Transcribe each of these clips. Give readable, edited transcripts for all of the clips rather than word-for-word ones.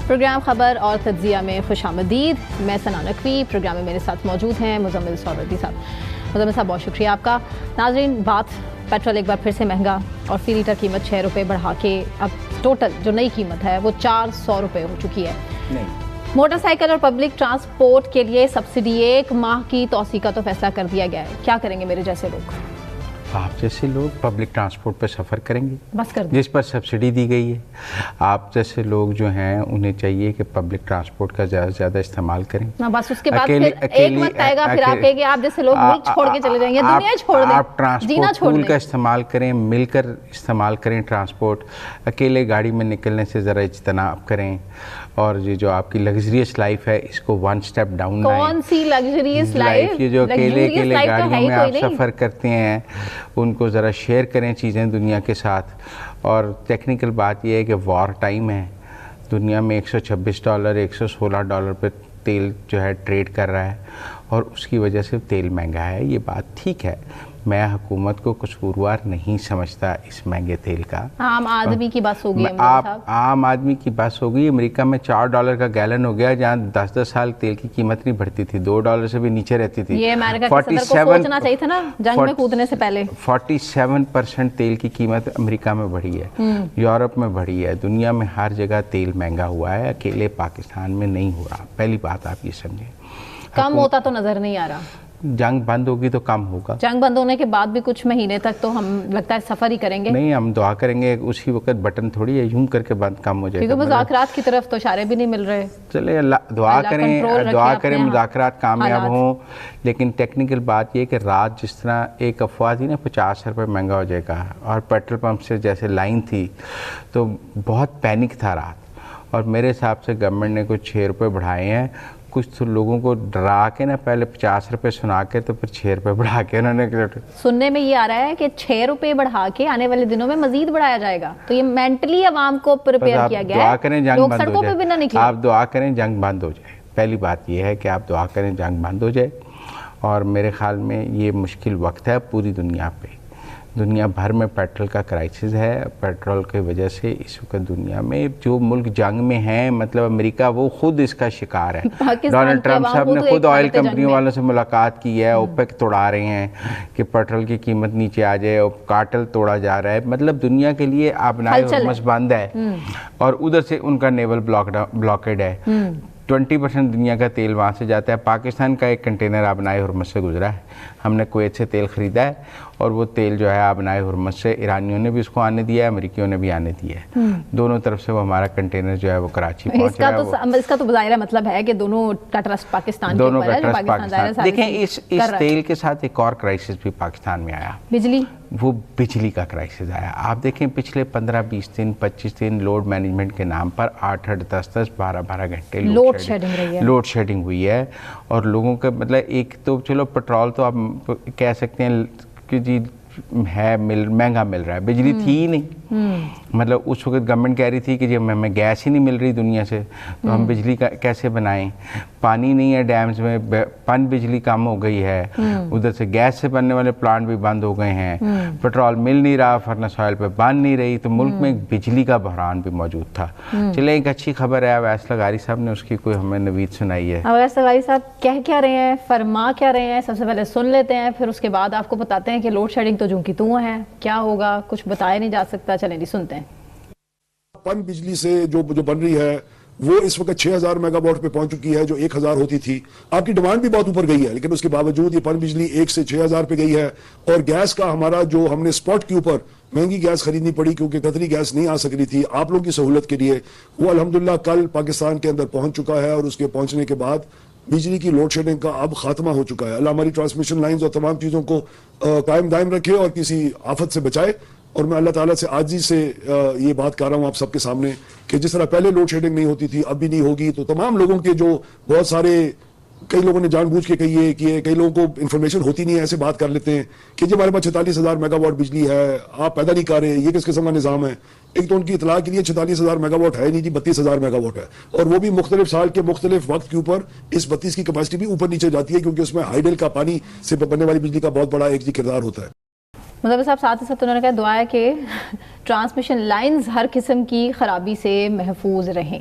Programme خبر اور تجزیہ میں خوش آمدید. میں ثنا نقوی. پروگرام میں میرے ساتھ موجود ہیں مزمل سہروردی صاحب. مزمل صاحب بہت شکریہ آپ کا. ناظرین، بات پیٹرول ایک بار پھر سے مہنگا اور فی لیٹر قیمت 6 روپے بڑھا کے اب ٹوٹل جو نئی قیمت ہے وہ 400 روپے ہو چکی ہے. موٹر سائیکل اور پبلک ٹرانسپورٹ کے لیے سبسڈی 1 ماہ کی توسیع کا تو فیصلہ کر دیا گیا ہے. کیا کریں گے میرے جیسے لوگ؟ آپ جیسے لوگ پبلک ٹرانسپورٹ پہ سفر کریں گے بس کر دیں. جس پر سبسڈی دی گئی ہے. آپ جیسے لوگ جو ہیں انہیں چاہیے کہ پبلک ٹرانسپورٹ کا زیادہ سے زیادہ استعمال کریں. بس اس کے بعد پھر ایک وقت آئے گا پھر آپ کہیں گے آپ جیسے لوگ ملک چھوڑ کے چلے جائیں گے، دنیا چھوڑ دیں، آپ ٹرانسپورٹ پول کا استعمال کریں، مل کر استعمال کریں ٹرانسپورٹ. اکیلے گاڑی میں نکلنے سے ذرا اجتناب کریں. اور یہ جو آپ کی لگژریس لائف ہے اس کو 1 اسٹیپ ڈاؤن لائیں. کون سی لگژریس لائف؟ یہ جو اکیلے گاڑیوں میں آپ سفر کرتے ہیں ان کو ذرا شیئر کریں چیزیں دنیا کے ساتھ. اور ٹیکنیکل بات یہ ہے کہ وار ٹائم ہے، دنیا میں $126 $116 پہ تیل جو ہے ٹریڈ کر رہا ہے اور اس کی وجہ سے تیل مہنگا ہے. یہ بات ٹھیک ہے، میں حکومت کو قصوروار نہیں سمجھتا اس مہنگے تیل کا. عام آدمی کی بس ہو گئی. عام آدمی کی بس ہو گئی. امریکہ میں $4 کا گیلن ہو گیا، جہاں 10 سال تیل کی قیمت نہیں بڑھتی تھی، $2 سے بھی نیچے رہتی تھی. یہ امریکہ کے صدر کو سوچنا چاہیے تھا نا جنگ میں کودنے سے پہلے. 47% تیل کی قیمت امریکہ میں بڑھی ہے، یورپ میں بڑھی ہے، دنیا میں ہر جگہ تیل مہنگا ہوا ہے، اکیلے پاکستان میں نہیں ہو رہا. پہلی بات آپ یہ سمجھیں. کم ہوتا تو نظر نہیں آ رہا. جنگ بند ہوگی تو کم ہوگا. جنگ بند ہونے کے بعد بھی کچھ مہینے تک تو ہم لگتا ہے سفر ہی کریں گے. نہیں، ہم دعا کریں گے اسی وقت بٹن تھوڑی ہے یوں کر کے بند کم ہو جائے گا. کیونکہ مذاکرات کی طرف تو اشارے بھی نہیں مل رہے. چلے دعا کریں مذاکرات کامیاب ہوں. لیکن ٹیکنیکل بات یہ کہ رات جس طرح ایک افواہ تھی نا 50 روپے مہنگا ہو جائے گا، اور پیٹرول پمپ سے جیسے لائن تھی تو بہت پینک تھا رات. اور میرے حساب سے گورنمنٹ نے کچھ 6 روپے بڑھائے ہیں. کچھ تو لوگوں کو ڈرا کے نا پہلے 50 روپے سنا کے تو پھر 6 روپے بڑھا کے انہوں نے سننے میں یہ آ رہا ہے کہ 6 روپے بڑھا کے آنے والے دنوں میں مزید بڑھایا جائے گا. تو یہ مینٹلی عوام کو پریپیئر کیا گیا ہے. لوگ سڑکوں پہ بھی نہ نکلیں. آپ دعا کریں جنگ بند ہو جائے. پہلی بات یہ ہے کہ آپ دعا کریں جنگ بند ہو جائے. اور میرے خیال میں یہ مشکل وقت ہے پوری دنیا پہ. دنیا بھر میں پیٹرول کا کرائسس ہے. پیٹرول کی وجہ سے اس وقت دنیا میں جو ملک جنگ میں ہیں، مطلب امریکہ، وہ خود اس کا شکار ہے. ڈونلڈ ٹرمپ صاحب نے خود آئل کمپنیوں والوں سے ملاقات کی ہے. اوپیک توڑا رہے ہیں کہ پیٹرول کی قیمت نیچے آ جائے. کارٹل توڑا جا رہا ہے. مطلب دنیا کے لیے آبنائے ہرمز بند ہے اور ادھر سے ان کا نیول بلاکڈ ہے. 20% دنیا کا تیل وہاں سے جاتا ہے. پاکستان کا ایک کنٹینر آبنائے ہرمز سے گزرا ہے. ہم نے کویت سے تیل خریدا ہے اور وہ تیل جو ہے آبنائے ہرمز سے ایرانیوں نے بھی اس کو آنے دیا ہے، امریکیوں نے بھی آنے دیا ہے. دونوں طرف سے وہ ہمارا کنٹینر جو ہے وہ کراچی پہنچ رہا ہے. اس کا تو ظاہر مطلب ہے کہ دونوں کا ٹرسٹ پاکستان کے اوپر ہے. دونوں کا ٹرسٹ پاکستان. دیکھیں اس تیل کے ساتھ ایک اور کرائسس بھی پاکستان میں آیا. وہ بجلی کا کرائسس آیا. آپ دیکھیں پچھلے 15-20 دن 25 دن لوڈ مینجمنٹ کے نام پر 8-8 10-10 12-12 گھنٹے لوڈ شیڈنگ ہوئی ہے. اور لوگوں کا مطلب ایک تو چلو پٹرول تو آپ کہہ سکتے ہیں کہ جی ہے مہنگا مل رہا ہے، بجلی تھی ہی نہیں. مطلب اس وقت گورنمنٹ کہہ رہی تھی کہ جب ہمیں گیس ہی نہیں مل رہی دنیا سے تو ہم بجلی کا کیسے بنائیں. پانی نہیں ہے ڈیمز میں، پن بجلی کم ہو گئی ہے. ادھر سے گیس سے بننے والے پلانٹ بھی بند ہو گئے ہیں. پیٹرول مل نہیں رہا، فرنس آئل پہ بن نہیں رہی. تو ملک میں ایک بجلی کا بحران بھی موجود تھا. چلے ایک اچھی خبر ہے، اویس لغاری صاحب نے اس کی کوئی ہمیں نوید سنائی ہے. اویس لغاری صاحب کہہ کیا رہے ہیں، فرما کیا رہے ہیں، سب سے پہلے سن لیتے ہیں، پھر اس کے بعد آپ کو بتاتے ہیں کہ لوڈ شیڈنگ تو جوں کی توں ہے، کیا ہوگا کچھ بتایا نہیں جا سکتا. چلیں جی سنتے ہیں. پن بجلی سے جو بن رہی ہے وہ اس وقت 6000 میگا واٹ پہ پہنچ چکی ہے جو 1000 ہوتی تھی. آپ کی ڈیمانڈ بھی بہت اوپر گئی ہے لیکن اس کے باوجود یہ پن بجلی 1 سے 6000 پہ گئی ہے. اور گیس کا ہمارا جو ہم نے اسپاٹ کے اوپر مہنگی گیس خریدنی پڑی کیونکہ قطری گیس نہیں آ سک رہی تھی آپ لوگوں کی سہولت کے لیے، وہ الحمدللہ کل پاکستان کے اندر پہنچ چکا ہے. اور اس کے پہنچنے کے بعد بجلی کی لوڈ شیڈنگ کا اب خاتمہ ہو چکا ہے. اللہ ہماری ٹرانسمیشن لائنز اور تمام چیزوں کو قائم دائم رکھے اور کسی آفت سے بچائے. اور میں اللہ تعالیٰ سے عاجزی سے یہ بات کر رہا ہوں آپ سب کے سامنے کہ جس طرح پہلے لوڈ شیڈنگ نہیں ہوتی تھی اب بھی نہیں ہوگی. تو تمام لوگوں کے جو بہت سارے کئی لوگوں نے جان بوجھ کے کہی ہے کہ کئی لوگوں کو انفارمیشن ہوتی نہیں ہے، ایسے بات کر لیتے ہیں کہ جی ہمارے پاس 46000 میگا واٹ بجلی ہے، آپ پیدا نہیں کر رہے، یہ کس قسم کا نظام ہے. ایک تو ان کی اطلاع کے لیے 46000 میگا واٹ ہے نہیں جی، 32000 میگا واٹ ہے. اور وہ بھی مختلف سال کے مختلف وقت کے اوپر اس 32 کی کیپیسٹی بھی اوپر نیچے جاتی ہے کیونکہ اس میں ہائیڈل کا پانی سے بننے والی بجلی کا بہت بڑا ایک کردار ہوتا ہے. مظفر صاحب ساتھ ہی ساتھ انہوں نے کہا دعا ہے کہ ٹرانسمیشن لائنز ہر قسم کی خرابی سے محفوظ رہیں.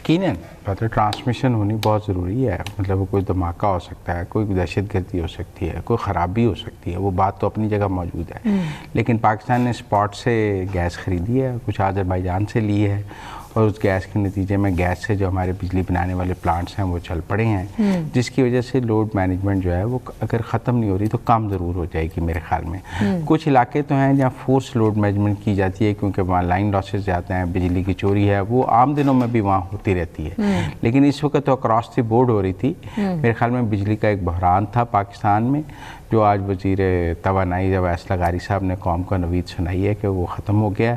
यकीनन मतलब ट्रांसमिशन होनी बहुत ज़रूरी है, मतलब कोई धमाका हो सकता है, कोई दहशत गर्दी हो सकती है, कोई ख़राबी हो सकती है, वो बात तो अपनी जगह मौजूद है। लेकिन पाकिस्तान ने स्पॉट से गैस ख़रीदी है, कुछ आज़रबाईजान से ली है, और उस गैस के नतीजे में गैस से जो हमारे बिजली बनाने वाले प्लांट्स हैं वो चल पड़े हैं, जिसकी वजह से लोड मैनेजमेंट जो है वो अगर ख़त्म नहीं हो रही तो कम ज़रूर हो जाएगी मेरे ख्याल में। कुछ इलाके तो हैं जहाँ फोर्स लोड मैनेजमेंट की जाती है, क्योंकि वहाँ लाइन लॉसेस जाते हैं, बिजली की चोरी है, वो आम दिनों में भी वहाँ होती रहती है। लेकिन इस वक्त तो अक्रॉस द बोर्ड हो रही थी। मेरे ख्याल में बिजली का एक बहरान था पाकिस्तान में, जो आज वज़ीर तवानाई अवैस लगारी साहब ने कौम को नवीद सुनाई है कि वो ख़त्म हो गया।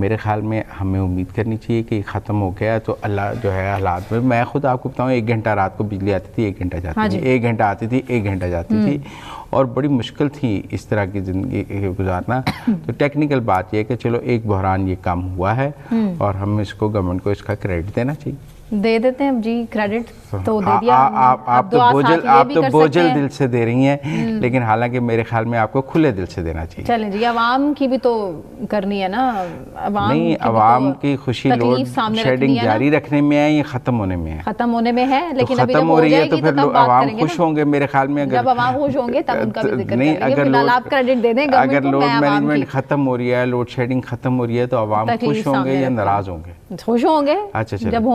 मेरे ख्याल में हमें उम्मीद करनी चाहिए कि ख़त्म हो गया तो अल्लाह जो है हालात में, मैं खुद आपको बताऊँ 1 घंटा रात को बिजली आती थी, 1 घंटा जाती थी, 1 घंटा आती थी, 1 घंटा जाती थी, और बड़ी मुश्किल थी इस तरह की ज़िंदगी गुजारना। तो टेक्निकल बात यह है कि चलो एक बहरान ये कम हुआ है और हम इसको गवर्नमेंट को इसका क्रेडिट देना चाहिए। दे देते हैं जी क्रेडिट तो दे दिया। आप तो बोझल दिल से दे रही हैं, लेकिन हालांकि मेरे ख्याल में आपको खुले दिल से देना चाहिए। चलें जी, आवाम की भी तो करनी है ना, अवाम की खुशी लोड शेडिंग जारी रखने में है, ये खत्म होने में है? खत्म होने में है, लेकिन अभी खत्म हो रही है तो फिर अवाम खुश होंगे मेरे ख्याल में। जब अवाम खुश होंगे तब उनका भी जिक्र नहीं, अगर आप क्रेडिट दे दें अगर लोड मैनेजमेंट खत्म हो रही है, लोड शेडिंग खत्म हो रही है, तो अवाम खुश होंगे या नाराज होंगे? खुश होंगे। अच्छा, जब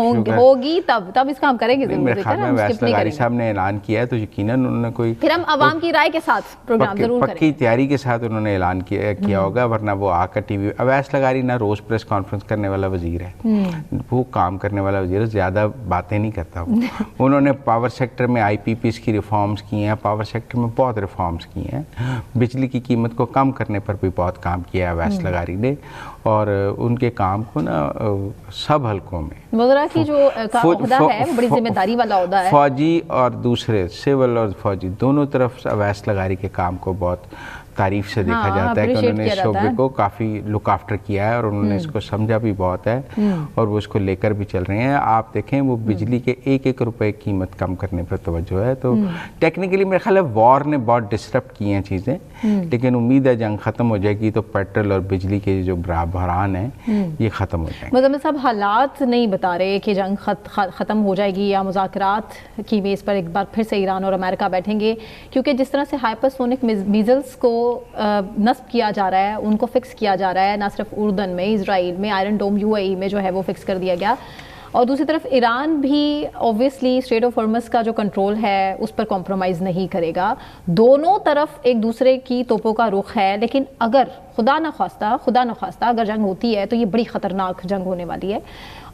होगी तब इसका हम करेंगे जरूर। मेरे ख्याल में अवैस लगारी साहब ने ऐलान किया है तो यकीनन उन्होंने कोई, फिर हम अवाम की राय के साथ प्रोग्राम जरूर करेंगे, पक्की तैयारी के साथ उन्होंने ऐलान किया होगा, वरना वो आकर टीवी। अवैस लगारी ना रोज प्रेस कॉन्फ्रेंस करने वाला वजीर है, वो काम करने वाला वजीर है, ज़्यादा बातें नहीं करता वो। उन्होंने पावर सेक्टर में IPPs की रिफॉर्म्स की हैं, पावर सेक्टर में बहुत रिफॉर्म्स की हैं, बिजली की कीमत को कम करने पर भी बहुत काम किया है अवैस लगारी ने, और उनके काम को ना सब हलकों में वज़रा की जो ओहदा है वो बड़ी जिम्मेदारी वाला ओहदा है। फौजी और दूसरे सिविल और फौजी दोनों तरफ अवैस लगारी के काम को बहुत तारीफ से देखा जाता है कि उन्होंने इस शोबे को काफ़ी लुक आफ्टर किया है और उन्होंने इसको समझा भी बहुत है और वो इसको लेकर भी चल रहे हैं। आप देखें वो बिजली के 1-1 रुपए कीमत कम करने पर तवज्जो है। तो टेक्निकली मेरे ख्याल है वॉर ने बहुत डिस्टर्ब की हैं चीज़ें, लेकिन उम्मीद है जंग ख़त्म हो जाएगी तो पेट्रोल और बिजली के जो बहरान है ये ख़त्म हो जाएंगे। मुज़म्मिल साहब, हालात नहीं बता रहे कि जंग ख़त्म हो जाएगी या मुज़ाकरात की मेज़ पर एक बार फिर से ईरान और अमेरिका बैठेंगे, क्योंकि जिस तरह से हाइपरसोनिक मिज़ल्स को नस्ब किया जा रहा है, उनको फिक्स किया जा रहा है, ना सिर्फ उर्दन में, इजराइल में, आयरन डोम UAE में जो है वो फिक्स कर दिया गया, और दूसरी तरफ ईरान भी ऑब्वियसली स्ट्रेट ऑफ हॉर्मज़ का जो कंट्रोल है उस पर कॉम्प्रोमाइज़ नहीं करेगा। दोनों तरफ एक दूसरे की तोपों का रुख है, लेकिन अगर खुदा न खास्ता अगर जंग होती है तो ये बड़ी ख़तरनाक जंग होने वाली है।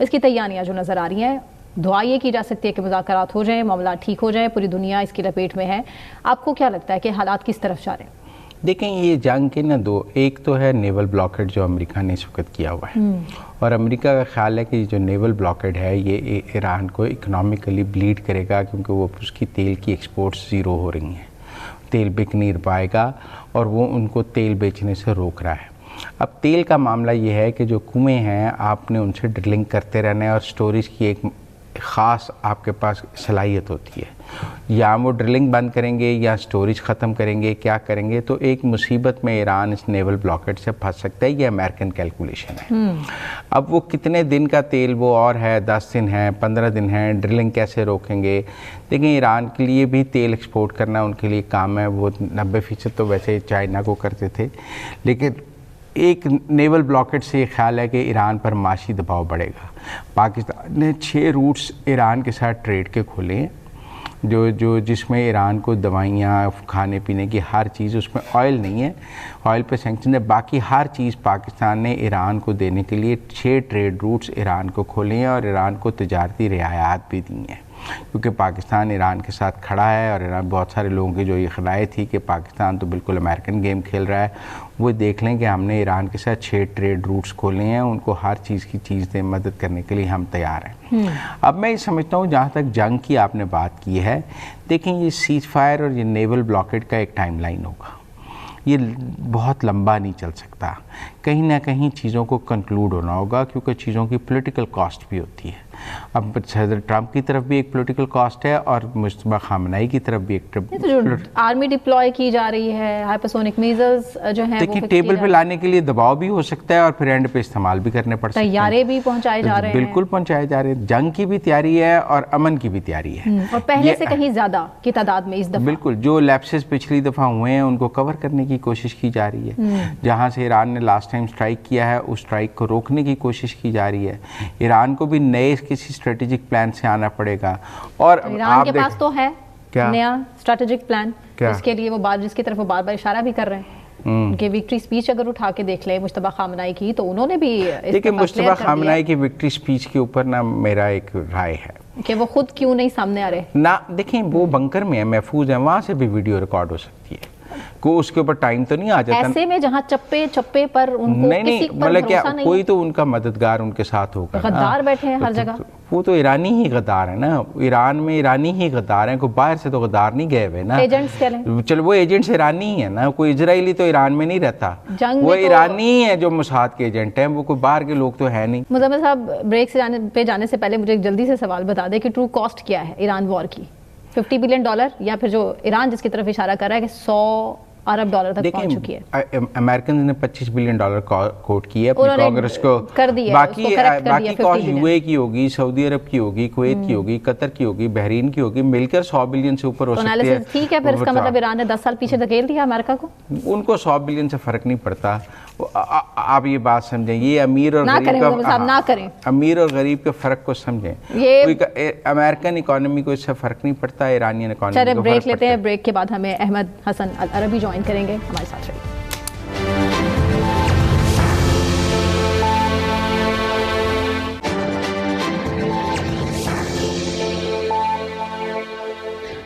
इसकी तैयारियाँ जो नज़र आ रही हैं, दुआ ये की जा सकती है कि मुज़ाकरात हो जाएं, मामला ठीक हो जाए, पूरी दुनिया इसकी लपेट में है। आपको क्या लगता है कि हालात किस तरफ जा रहे हैं? देखें, ये जंग के ना दो, एक तो है नेवल ब्लॉकेड जो अमेरिका ने इस वक्त किया हुआ है, और अमेरिका का ख्याल है कि जो नेवल ब्लॉकेड है ये ईरान को इकोनॉमिकली ब्लीड करेगा, क्योंकि वो उसकी तेल की एक्सपोर्ट्स ज़ीरो हो रही हैं, तेल बिक नहीं पाएगा और वो उनको तेल बेचने से रोक रहा है। अब तेल का मामला ये है कि जो कुएँ हैं आपने उनसे ड्रिलिंग करते रहना है और स्टोरेज की एक ख़ास आपके पास सलाहियत होती है, या वो ड्रिलिंग बंद करेंगे या स्टोरेज ख़त्म करेंगे, क्या करेंगे, तो एक मुसीबत में ईरान इस नेवल ब्लॉकेट से फंस सकता है। ये अमेरिकन कैलकुलेशन है। अब वो कितने दिन का तेल वो और है, 10 दिन है, 15 दिन है, ड्रिलिंग कैसे रोकेंगे? देखिए, ईरान के लिए भी तेल एक्सपोर्ट करना उनके लिए काम है, वो 90% तो वैसे चाइना को करते थे, लेकिन एक नेवल ब्लॉकेट से ख्याल है कि ईरान पर माशी दबाव बढ़ेगा। पाकिस्तान ने 6 रूट्स ईरान के साथ ट्रेड के खोले हैं, जो जिसमें ईरान को दवाइयाँ, खाने पीने की हर चीज़, उसमें ऑयल नहीं है, ऑयल पे सैंक्शन है, बाकी हर चीज़ पाकिस्तान ने ईरान को देने के लिए 6 ट्रेड रूट्स ईरान को खोले हैं और ईरान को तजारती रियायत भी दी हैं, क्योंकि पाकिस्तान ईरान के साथ खड़ा है। और ईरान, बहुत सारे लोगों की जो ये राय थी कि पाकिस्तान तो बिल्कुल अमेरिकन गेम खेल रहा है, वो देख लें कि हमने ईरान के साथ 6 ट्रेड रूट्स खोले हैं, उनको हर चीज़ की चीज़ दें, मदद करने के लिए हम तैयार हैं। अब मैं ये समझता हूँ, जहाँ तक जंग की आपने बात की है, देखें ये सीज़ फायर और ये नेवल ब्लॉकेट का एक टाइम लाइन होगा, ये बहुत लंबा नहीं चल सकता, कहीं ना कहीं चीज़ों को कंक्लूड होना होगा, क्योंकि चीज़ों की पॉलिटिकल कॉस्ट भी होती है। اب صدر ٹرمپ کی طرف بھی ایک پولیٹیکل کاسٹ ہے اور مشتبہ خامنائی کی طرف بھی ایک تو جو آرمی ڈپلوائے کی جا رہی ہے، ہائپرسونک میزلز جو ہیں دیکھیے ٹیبل پہ لانے کے لیے دباؤ بھی ہو سکتا ہے اور پھر اینڈ پہ استعمال بھی کرنے پڑ سکتے ہیں، طیارے بھی پہنچائے جا رہے ہیں، بالکل پہنچائے جا رہے ہیں، جنگ کی بھی تیاری ہے اور امن کی بھی تیاری ہے، اور پہلے سے کہیں زیادہ کی تعداد میں اس دفعہ بالکل جو لیپسز پچھلی دفعہ ہوئے ہیں ان کو کور کرنے کی کوشش کی جا رہی ہے، جہاں سے ایران نے لاسٹ ٹائم سٹرائک کیا ہے اس سٹرائک کو روکنے کی کوشش کی جا رہی ہے، ایران کو بھی نئے کسی اسٹریٹجک پلان سے آنا پڑے گا، اور ایران کے پاس تو ہے کیا نیا اسٹریٹجک پلان، کیا اس کے لیے وہ جس کی طرف وہ بار بار اشارہ بھی کر رہے ہیں، ان کے وکٹری سپیچ اگر اٹھا کے دیکھ لیں مشتبہ خامنائی کی تو انہوں نے بھی دیکھیں مشتبہ خامنائی کی وکٹری سپیچ کے اوپر نا میرا ایک رائے ہے کہ وہ خود کیوں نہیں سامنے آ رہے، نہ دیکھیں وہ بنکر میں ہے، محفوظ ہے، وہاں سے بھی ویڈیو ریکارڈ ہو سکتی ہے، کو اس کے اوپر ٹائم تو نہیں آ جاتا ایسے میں جہاں چپے چپے پر ان کو کسی پر مطلب کیا بھروسہ نہیں، کوئی تو ان کا مددگار ان کے ساتھ ہوگا، غدار بیٹھے ہیں ہر جگہ، وہ تو ایرانی ہی غدار ہے نا، ایران میں ایرانی ہی غدار ہیں، کوئی باہر سے تو غدار نہیں گئے ہوئے نا، ایجنٹس کہہ لیں، چلو وہ ایجنٹس ایرانی ہی ہیں نا، کوئی اسرائیلی تو ایران میں نہیں رہتا، جنگ وہ میں تو ایرانی ہی ہیں جو موساد کے ایجنٹ ہیں، وہ کوئی باہر کے لوگ تو ہے نہیں۔ مزمل صاحب بریک سے پہ جانے سے پہلے مجھے ایک جلدی سے سوال بتا دیں کہ ٹرو کاسٹ کیا ہے ایران وار کی، $50 بلین یا پھر جو ایران جس کی طرف اشارہ کر رہا ہے کہ $100 ارب تک پہنچ چکی ہے، امریکنز نے $25 بلین کوٹ کی ہے اپنی کانگریس کو، کر دیا، باقی کاسٹ یو اے کی ہوگی، سعودی عرب کی ہوگی، کویت کی ہوگی، قطر کی ہوگی، بحرین کی ہوگی، مل کر $100 بلین سے اوپر ہو سکتی ہے، ٹھیک ہے، پھر اس کا مطلب ایران نے 10 سال پیچھے دھکیل دیا امریکہ کو، ان کو $100 بلین سے فرق نہیں پڑتا، آپ یہ بات سمجھیں، یہ امیر اور امیر اور غریب کے فرق کو سمجھیں، امریکن اکانومی کو اس سے فرق نہیں پڑتا، ایرانین اکانومی کو فرق پڑتا ہے۔ بریک لیتے ہیں، بریک کے بعد ہمیں احمد حسن العربی جوائن کریں گے، ہمارے ساتھ رہیے۔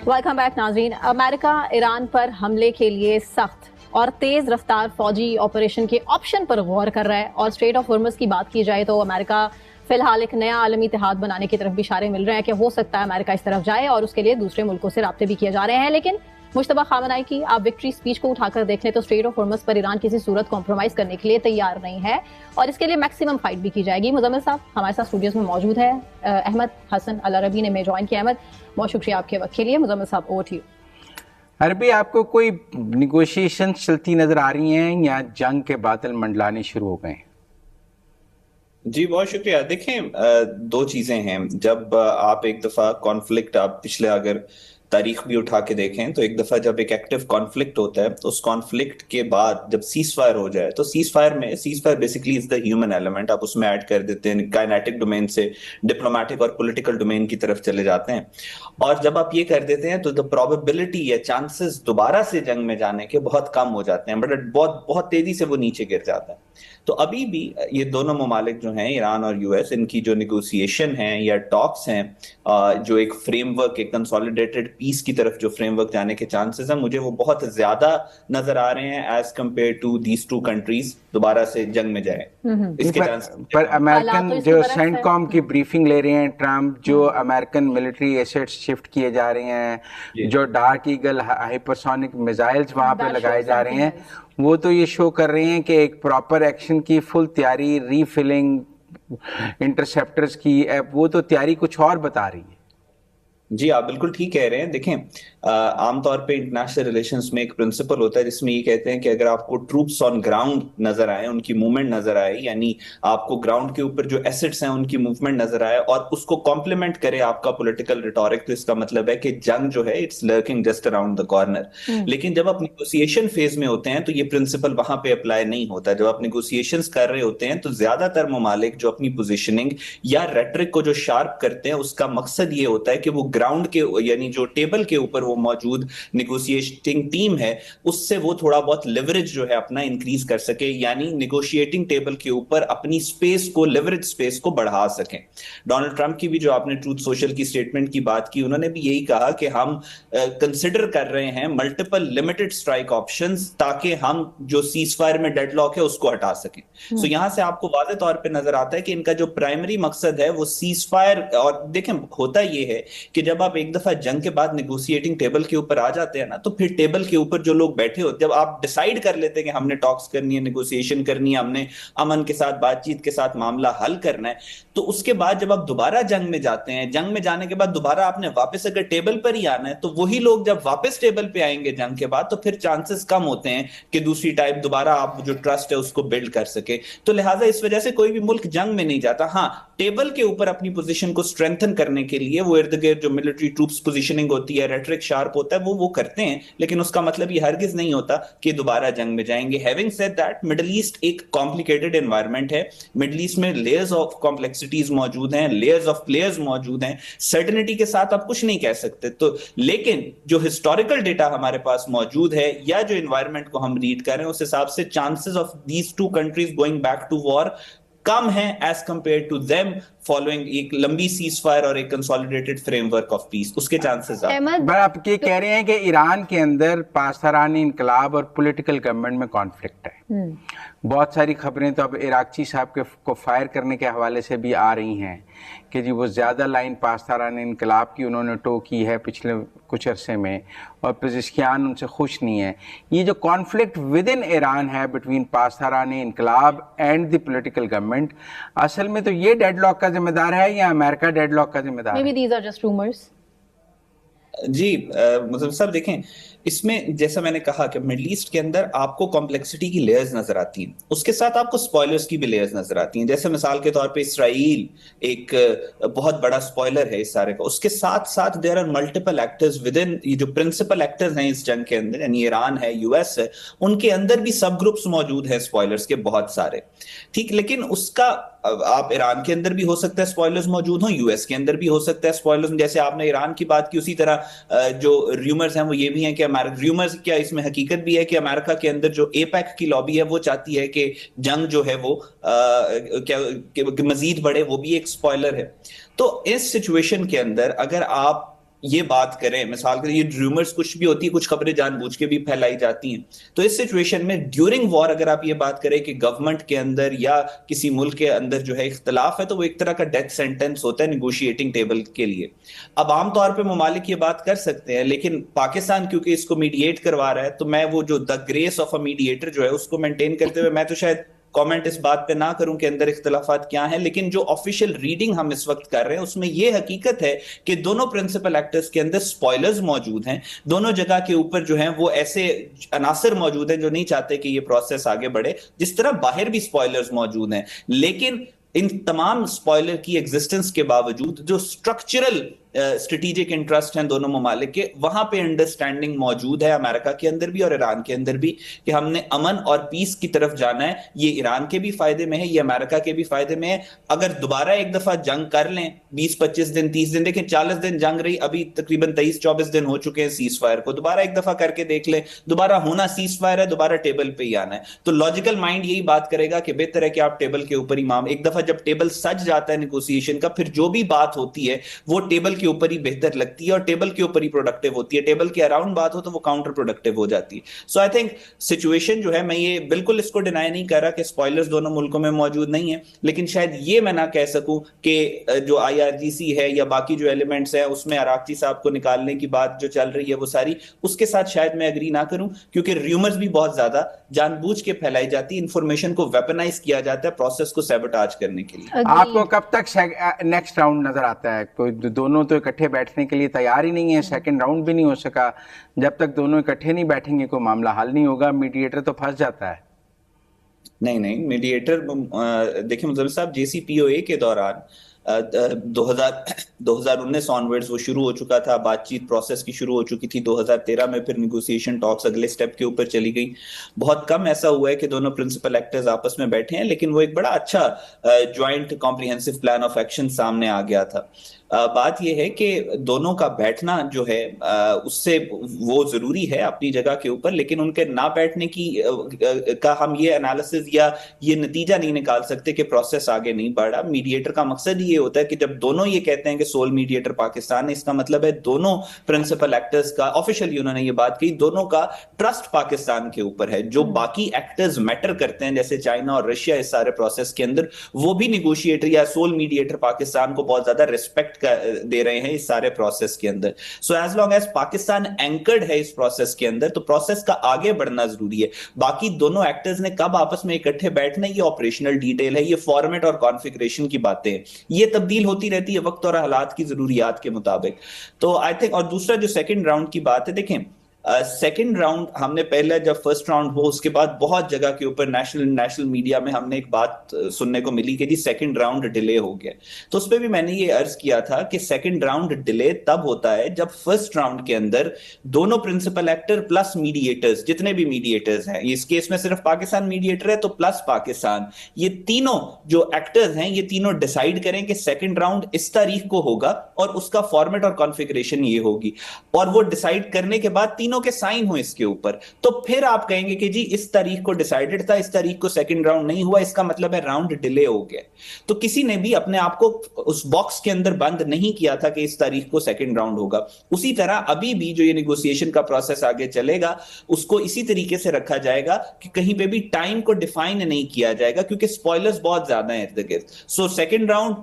ویلکم بیک ناظرین، امریکہ ایران پر حملے کے لیے سخت اور تیز رفتار فوجی آپریشن کے آپشن پر غور کر رہا ہے، اور اسٹریٹ آف ہارمز کی بات کی جائے تو امریکہ فی الحال ایک نیا عالمی اتحاد بنانے کی طرف بھی اشارے مل رہے ہیں کہ ہو سکتا ہے امریکہ اس طرف جائے، اور اس کے لیے دوسرے ملکوں سے رابطے بھی کیے جا رہے ہیں، لیکن مشتبہ خامنائی کی آپ وکٹری سپیچ کو اٹھا کر دیکھ لیں تو اسٹریٹ آف ہارمز پر ایران کسی صورت کمپرومائز کرنے کے لیے تیار نہیں ہے، اور اس کے لیے میکسیمم فائٹ بھی کی جائے گی۔ مزمل صاحب ہمارے ساتھ اسٹوڈیوز میں موجود ہے، احمد حسن العربی نے میں جوائن کیا۔ احمد بہت شکریہ آپ کے وقت کے لیے۔ مزمل صاحب اوور ٹو یو۔ عربی، آپ کو کوئی نیگوشیشن چلتی نظر آ رہی ہیں یا جنگ کے بادل منڈلانے شروع ہو گئے ہیں؟ جی بہت شکریہ۔ دیکھیں دو چیزیں ہیں، جب آپ ایک دفعہ کانفلکٹ، آپ پچھلے اگر تاریخ بھی اٹھا کے دیکھیں تو ایک دفعہ جب ایک ایکٹیو کانفلکٹ ہوتا ہے تو اس کانفلکٹ کے بعد جب سیز فائر ہو جائے تو cease fire basically is the human element, آپ اس میں ایڈ کر دیتے ہیں، کائنیٹک ڈومین سے ڈپلومیٹک اور پولیٹیکل ڈومین کی طرف چلے جاتے ہیں، اور جب آپ یہ کر دیتے ہیں تو دا پروبیبلٹی یا چانسز دوبارہ سے جنگ میں جانے کے بہت کم ہو جاتے ہیں، بٹ بہت تیزی سے وہ نیچے گر جاتا ہے۔ تو ابھی بھی یہ دونوں ممالک جو ہیں ایران اور یو ایس، ان کی جو نیگوسیشن ہیں یا ٹاکس ہیں، جو ایک فریم ورک، ایک کنسالیڈیٹڈ پیس کی طرف جو فریم ورک جانے کے چانسز ہیں، مجھے وہ بہت زیادہ نظر آ رہے ہیں as compare to these two countries دوبارہ سے جنگ میں جائیں۔ اس کے پر امریکن جو سینٹ کام کی بریفنگ لے رہے ہیں ٹرمپ، جو امریکن ملٹری ایسٹس شفٹ کیے جا رہے ہیں، جو ڈارک ایگل ہائپرسونک میزائلز وہاں پہ لگائے جا رہے ہیں، وہ تو یہ شو کر رہے ہیں کہ ایک پراپر ایکشن کی فل تیاری، ری فلنگ، انٹرسیپٹرز کی، وہ تو تیاری کچھ اور بتا رہی ہے۔ جی آپ بالکل ٹھیک کہہ رہے ہیں۔ دیکھیں عام طور پہ انٹرنیشنل ریلیشنز میں ایک پرنسپل ہوتا ہے جس میں یہ کہتے ہیں کہ اگر آپ کو ٹروپس آن گراؤنڈ نظر آئے، ان کی موومنٹ نظر آئے، یعنی آپ کو گراؤنڈ کے اوپر جو ایسٹس ہیں ان کی موومنٹ نظر آئے اور اس کو کمپلیمنٹ کرے آپ کا پولیٹیکل ریٹورک، تو اس کا مطلب ہے کہ جنگ جو ہے it's lurking just around the corner. لیکن جب آپ نیگوسیشن فیز میں ہوتے ہیں تو یہ پرنسپل وہاں پہ اپلائی نہیں ہوتا۔ جب آپ نیگوسیشنز کر رہے ہوتے ہیں تو زیادہ تر ممالک جو اپنی پوزیشننگ یا ریٹرک کو جو شارپ کرتے ہیں، اس کا مقصد یہ ہوتا ہے کہ وہ گراؤنڈ کے یعنی جو ٹیبل کے اوپر وہ موجود نیگوشیٹنگ ٹیم ہے اس سے وہ تھوڑا بہت لیوریج جو ہے اپنا انکریز کر سکے، یعنی نیگوشیٹنگ ٹیبل کے اوپر اپنی سپیس کو، لیوریج سپیس کو بڑھا سکیں۔ ڈونلڈ ٹرمپ کی بھی جو آپ نے ٹروتھ سوشل کی سٹیٹمنٹ کی بات کی، انہوں نے بھی یہی کہا کہ ہم کنسیڈر کر رہے ہیں ملٹیپل لمیٹڈ سٹرائک آپشنز تاکہ ہم جو سیز فائر میں ڈیڈ لاک ہے اس کو ہٹا سکیں۔ سو یہاں سے آپ کو واضح طور پہ نظر آتا ہے کہ ان کا جو پرائمری مقصد ہے وہ سیز فائر، اور دیکھیں ہوتا یہ ہے کہ جب آپ ایک دفعہ جنگ کے بعد نیگوشیٹنگ ٹیبل کے اوپر آ جاتے ہیں نا, تو پھر ٹیبل کے اوپر جو لوگ بیٹھے ہوتے ہیں, جب آپ ڈیسائیڈ کر لیتے ہیں کہ ہم نے ٹاکس کرنی ہے, نیگوشیشن کرنی ہے, ہم نے امن کے ساتھ بات چیت کے ساتھ معاملہ حل کرنا ہے, تو اس کے بعد جب آپ دوبارہ جنگ میں جاتے ہیں, جنگ میں جانے کے بعد دوبارہ آپ نے واپس اگر ٹیبل پر ہی آنا ہے, تو وہی لوگ جب واپس ٹیبل پہ آئیں گے جنگ کے بعد, تو پھر چانسز کم ہوتے ہیں کہ دوسری ٹائپ دوبارہ آپ جو ٹرسٹ ہے اس کو بلڈ کر سکے. تو لہٰذا اس وجہ سے کوئی بھی ملک جنگ میں نہیں جاتا. ہاں, ٹیبل کے اوپر اپنی پوزیشن کو اسٹرینتھن کرنے کے لیے وہ ارد گرد جو ملٹری ٹروپس پوزیشننگ ہوتی ہے, ریٹرک شارپ ہوتا ہے, وہ کرتے ہیں, لیکن اس کا مطلب یہ ہرگز نہیں ہوتا کہ دوبارہ جنگ میں جائیں گے. Having said that, Middle East ایک کمپلیکیٹڈ انوائرمنٹ ہے. مڈل ایسٹ میں لیئرز آف کمپلیکسٹیز موجود ہیں, لیئرز آف پلیئرز موجود ہیں. سرٹنٹی کے ساتھ آپ کچھ نہیں کہہ سکتے. تو لیکن جو ہسٹوریکل ڈیٹا ہمارے پاس موجود ہے, یا جو انوائرمنٹ کو ہم ریڈ کریں, اس حساب سے chances of these two countries going back to war کم ہیں as compare to them following ایک لمبی سیز فائر اور ایک consolidated framework of peace. اس کے چانسز آپ یہ کہہ رہے ہیں کہ ایران کے اندر پاسداران انقلاب اور پولیٹیکل گورنمنٹ میں کانفلکٹ ہے. بہت ساری خبریں تو اب عراقچی صاحب کو فائر کرنے کے حوالے سے بھی آ رہی ہیں کہ جی وہ زیادہ لائن پاسداران انقلاب کی انہوں نے ٹو کی ہے پچھلے کچھ عرصے میں, اور پزشکیان ان سے خوش نہیں ہے. یہ جو کانفلکٹ ود ان ایران ہے بٹوین پاسداران انقلاب اینڈ دی پولیٹیکل گورنمنٹ, اصل میں تو یہ ڈیڈ لاک کا ذمہ دار ہے یا امریکہ ڈیڈ لاک کا ذمہ دار ہے؟ Maybe these are just rumors. جی مظفر صاحب دیکھیں, اس میں جیسا میں نے کہا کہ مڈل ایسٹ کے اندر آپ کو کمپلیکسٹی کی لیئرز نظر آتی ہیں, اس کے ساتھ آپ کو سپوائلرز کی بھی لیئرز نظر آتی ہیں. جیسے مثال کے طور پہ اسرائیل ایک بہت بڑا سپوائلر ہے اس سارے کا. اس کے ساتھ ساتھ there are multiple actors within, یہ جو پرنسپل ایکٹرز ہیں اس جنگ کے اندر, یعنی ایران ہے, یو ایس ہے, ان کے اندر بھی سب گروپس موجود ہیں سپوائلرز کے بہت سارے. ٹھیک, لیکن اس کا آپ ایران کے اندر بھی ہو سکتا ہے سپوائلرز موجود ہوں, یو ایس کے اندر بھی ہو سکتا ہے سپوائلرز. جیسے آپ نے ایران کی بات کی, اسی طرح جو ریومرز ہیں وہ یہ بھی ہیں کہ ریومرز کیا اس میں حقیقت بھی ہے کہ امریکہ کے اندر جو اے پیک کی لابی ہے وہ چاہتی ہے کہ جنگ جو ہے وہ مزید بڑھے, وہ بھی ایک سپوائلر ہے. تو اس سچویشن کے اندر اگر آپ یہ بات کریں, مثال کے یہ ریومرز کچھ بھی ہوتی ہے, کچھ خبریں جان بوجھ کے بھی پھیلائی جاتی ہیں, تو اس سچویشن میں ڈیورنگ وار اگر آپ یہ بات کریں کہ گورنمنٹ کے اندر یا کسی ملک کے اندر جو ہے اختلاف ہے, تو وہ ایک طرح کا ڈیتھ سینٹینس ہوتا ہے نیگوشیٹنگ ٹیبل کے لیے. اب عام طور پہ ممالک یہ بات کر سکتے ہیں, لیکن پاکستان کیونکہ اس کو میڈییٹ کروا رہا ہے, تو میں وہ جو دا گریس آف اے میڈییٹر جو ہے اس کو مینٹین کرتے ہوئے میں تو شاید کامنٹ اس بات پہ نہ کروں کہ اندر اختلافات کیا ہیں, لیکن جو آفیشیل ریڈنگ ہم اس وقت کر رہے ہیں اس میں یہ حقیقت ہے کہ دونوں پرنسپل ایکٹرز کے اندر سپوائلرز موجود ہیں. دونوں جگہ کے اوپر جو ہیں وہ ایسے عناصر موجود ہیں جو نہیں چاہتے کہ یہ پروسیس آگے بڑھے, جس طرح باہر بھی سپوائلرز موجود ہیں. لیکن ان تمام سپوائلر کی ایگزسٹنس کے باوجود جو اسٹرکچرل اسٹریٹجک انٹرسٹ ہیں دونوں ممالک کے, وہاں پہ انڈرسٹینڈنگ موجود ہے امریکہ کے اندر بھی اور ایران کے اندر بھی کہ ہم نے امن اور پیس کی طرف جانا ہے. یہ ایران کے بھی فائدے میں ہے, یہ امریکہ کے بھی فائدے میں ہے. اگر دوبارہ ایک دفعہ جنگ کر لیں 20-25 دن 30 دن, دیکھیں 40 دن جنگ رہی, ابھی تقریباً 23-24 دن ہو چکے ہیں سیز فائر کو, دوبارہ ایک دفعہ کر کے دیکھ لیں, دوبارہ ہونا سیز فائر ہے, دوبارہ ٹیبل پہ ہی آنا ہے. تو لاجیکل مائنڈ یہی بات کرے گا کہ بہتر ہے کہ آپ ٹیبل کے اوپر ہی ایک دفعہ جب ٹیبل سج جاتا ہے نیگوسیشن کا, پھر جو بھی بات ہوتی ہے وہ ٹیبل کے اوپر ہی بہتر لگتی ہے اور ٹیبل کے اوپر ہی پروڈکٹیو ہوتی ہے. ٹیبل کے اراؤنڈ بات ہو تو وہ کاؤنٹر پروڈکٹیو ہو جاتی ہے. سو آئی تھنک سچویشن جو ہے, میں یہ بالکل اس کو ڈینائی نہیں کر رہا کہ سپوائلرز دونوں ملکوں میں موجود نہیں ہیں, لیکن شاید یہ میں نہ کہہ سکوں کہ جو IRGC ہے یا باقی جو ایلیمنٹس ہیں اس میں عراقچی صاحب کو نکالنے کی بات جو چل رہی ہے وہ ساری, اس کے ساتھ شاید میں اگری نہ کروں, کیونکہ ریومرز بھی بہت زیادہ جان بوجھ کے پھیلائی جاتی ہے, انفارمیشن کو ویپنائز کیا جاتا ہے پروسیس کو سیبوٹاج کرنے کے لیے. آپ کو کب تک نیکسٹ راؤنڈ نظر آتا ہے؟ کوئی دونوں تو اکٹھے بیٹھنے کے لیے تیار ہی نہیں ہے, سیکنڈ راؤنڈ بھی نہیں ہو سکا. جب تک دونوں اکٹھے نہیں بیٹھیں گے کوئی معاملہ حل نہیں ہوگا, میڈییٹر تو پھنس جاتا ہے. نہیں میڈییٹر دیکھیں مظفر صاحب, JCPOA کے دوران 2019 آنورڈز وہ شروع ہو چکا تھا, بات چیت پروسیس کی شروع ہو چکی تھی. 2013 میں پھر نیگوسیشن ٹاکس اگلے سٹیپ کے اوپر چلی گئی. بہت کم ایسا ہوا ہے کہ دونوں پرنسپل ایکٹرز آپس میں بیٹھے ہیں, لیکن وہ ایک بڑا اچھا joint comprehensive plan of action سامنے آ گیا تھا. بات یہ ہے کہ دونوں کا بیٹھنا جو ہے اس سے وہ ضروری ہے اپنی جگہ کے اوپر, لیکن ان کے نہ بیٹھنے کی کا ہم یہ انالیسز یا یہ نتیجہ نہیں نکال سکتے کہ پروسیس آگے نہیں بڑھا. میڈییٹر کا مقصد یہ ہوتا ہے کہ جب دونوں یہ کہتے ہیں کہ सोल मीडिएटर पाकिस्तान है, इसका मतलब है दोनों प्रिंसिपल एक्टर्स का, ऑफिशियली उन्होंने ये बात कही, दोनों का ट्रस्ट पाकिस्तान के ऊपर है। जो बाकी एक्टर्स मैटर करते हैं जैसे चाइना और रशिया इस सारे प्रोसेस के अंदर, वो भी निगोशिएटर या सोल मीडिएटर पाकिस्तान को बहुत ज्यादा रिस्पेक्ट दे रहे हैं इस सारे प्रोसेस के अंदर। So as long as Pakistan anchored है इस प्रोसेस के अंदर, तो प्रोसेस का आगे बढ़ना जरूरी है। बाकी दोनों एक्टर्स ने कब आपस में इकट्ठे बैठना, ये ऑपरेशनल डिटेल है, ये फॉर्मेट और कॉन्फ़िगरेशन की बातें हैं, ये तब्दील होती रहती है वक्त और हालात की जरूरियात के मुताबिक। तो आई थिंक, और दूसरा जो सेकंड राउंड की बात है, देखें सेकंड राउंड हमने पहले जब फर्स्ट राउंड हो उसके बाद बहुत जगह के ऊपर नेशनल मीडिया में हमने एक बात सुनने को मिली कि जी सेकंड राउंड डिले हो गया। तो उस पर भी मैंने ये अर्ज किया था कि सेकंड राउंड डिले तब होता है जब फर्स्ट राउंड के अंदर दोनों प्रिंसिपल एक्टर प्लस मीडिएटर्स, जितने भी मीडिएटर्स हैं, इस केस में सिर्फ पाकिस्तान मीडिएटर है तो प्लस पाकिस्तान, ये तीनों जो एक्टर्स हैं ये तीनों डिसाइड करें कि सेकंड राउंड इस तारीख को होगा और उसका फॉर्मेट और कॉन्फ़िगरेशन ये होगी, और वो डिसाइड करने के बाद तीनों के साइन हो इसके ऊपर, तो फिर आप कहेंगे कि जी इस तारीख को डिसाइडेड था, इस तारीख को सेकंड राउंड नहीं हुआ, इसका मतलब है राउंड डिले हो गया। तो किसी ने भी अपने आप को उस बॉक्स के अंदर बंद नहीं किया था कि इस तारीख को सेकंड राउंड होगा। उसी तरह अभी भी जो ये नेगोशिएशन का प्रोसेस आगे चलेगा उसको इसी तरीके से रखा जाएगा कि कहीं पे भी टाइम को डिफाइन नहीं किया जाएगा, क्योंकि स्पॉयलर्स बहुत ज्यादा हैं इर्द गिर्द। सो सेकंड राउंड,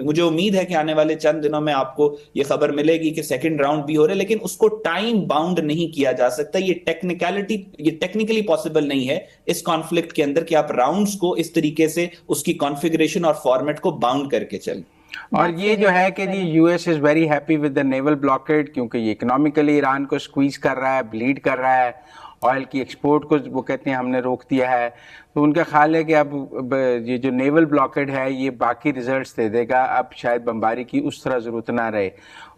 मुझे उम्मीद है कि आने वाले चंद दिनों में आपको ये खबर मिलेगी कि सेकंड राउंड भी हो रहा है, लेकिन उसको टाइम बाउंड नहीं किया जा सकता। ये टेक्निकली पॉसिबल नहीं है इस कॉन्फ्लिक्ट के अंदर कि आप राउंड्स को इस तरीके से उसकी कॉन्फ़िगरेशन और फॉर्मेट को बाउंड करके चलें। और ये जो है कि जी US is very happy with the naval blockade, क्योंकि ये इकोनॉमिकली ईरान को स्क्वीज कर रहा है, ब्लीड कर रहा है, ऑयल की एक्सपोर्ट को वो कहते हैं हमने रोक दिया है। तो उनका ख्याल है कि अब ये जो नेवल ब्लॉकेड है ये बाकी रिजल्ट्स दे देगा, अब शायद बमबारी की उस तरह ज़रूरत ना रहे,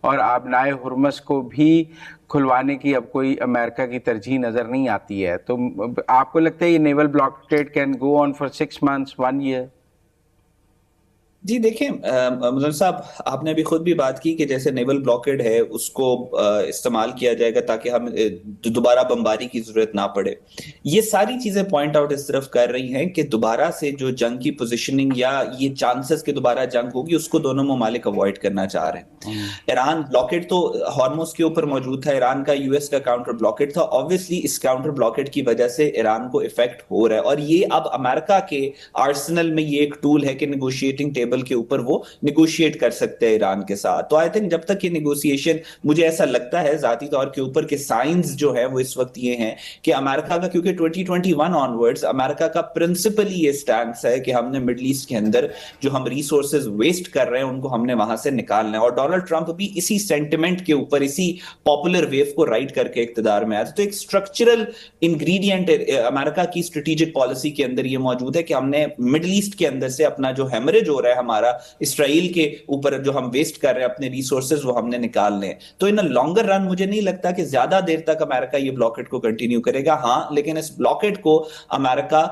और आबनाए हुर्मस को भी खुलवाने की अब कोई अमेरिका की तरजीह नज़र नहीं आती है। तो आपको लगता है ये naval blockade can go on for 6 months 1 year? जी देखें मुजफ्फर साहब, आपने अभी खुद भी बात की कि जैसे नेवल ब्लॉकेड है उसको इस्तेमाल किया जाएगा ताकि हम दोबारा बमबारी की जरूरत ना पड़े। ये सारी चीजें पॉइंट आउट इस तरफ कर रही हैं कि दोबारा से जो जंग की पोजीशनिंग या ये चांसेस कि दोबारा जंग होगी उसको दोनों ममालिक अवॉइड करना चाह रहे हैं। ईरान ब्लॉकेड तो हॉर्मुज के ऊपर मौजूद था, ईरान का यूएस का काउंटर ब्लॉकेड था। ऑब्वियसली इस काउंटर ब्लॉकेड की वजह से ईरान को इफेक्ट हो रहा है, और ये अब अमेरिका के आर्सेनल में ये एक टूल है कि नेगोशिएटिंग टेबल के ऊपर वो नेगोशिएट कर सकते हैं ईरान के साथ। तो आई थिंक जब तक ये नेगोशिएशन, मुझे ऐसा लगता है जाती तौर के ऊपर के साइंस जो है वो इस वक्त ये हैं कि अमेरिका का, क्योंकि 2021 ऑनवर्ड्स अमेरिका का प्रिंसिपली ये स्टैंस है कि हमने मिडल ईस्ट के अंदर जो हम रिसोर्सेज वेस्ट कर रहे हैं उनको हमने वहां से निकालना है। और डोनाल्ड ट्रंप भी इसी सेंटिमेंट के ऊपर, इसी पॉपुलर वेव को राइड करके इक्तदार में आया। तो एक स्ट्रक्चरल इंग्रेडिएंट अमेरिका की स्ट्रेटेजिक पॉलिसी के अंदर ये मौजूद है कि हमने मिडल ईस्ट के अंदर से अपना जो हेमरेज हो रहा है हमारा इसराइल के ऊपर जो हम वेस्ट कर रहे हैं अपने रिसोर्सेज, वो हमने निकालने हैं। तो इन लॉन्गर रन मुझे नहीं लगता कि ज्यादा देर तक अमेरिका ये ब्लॉकेड को कंटिन्यू करेगा। हाँ, लेकिन इस ब्लॉकेड को अमेरिका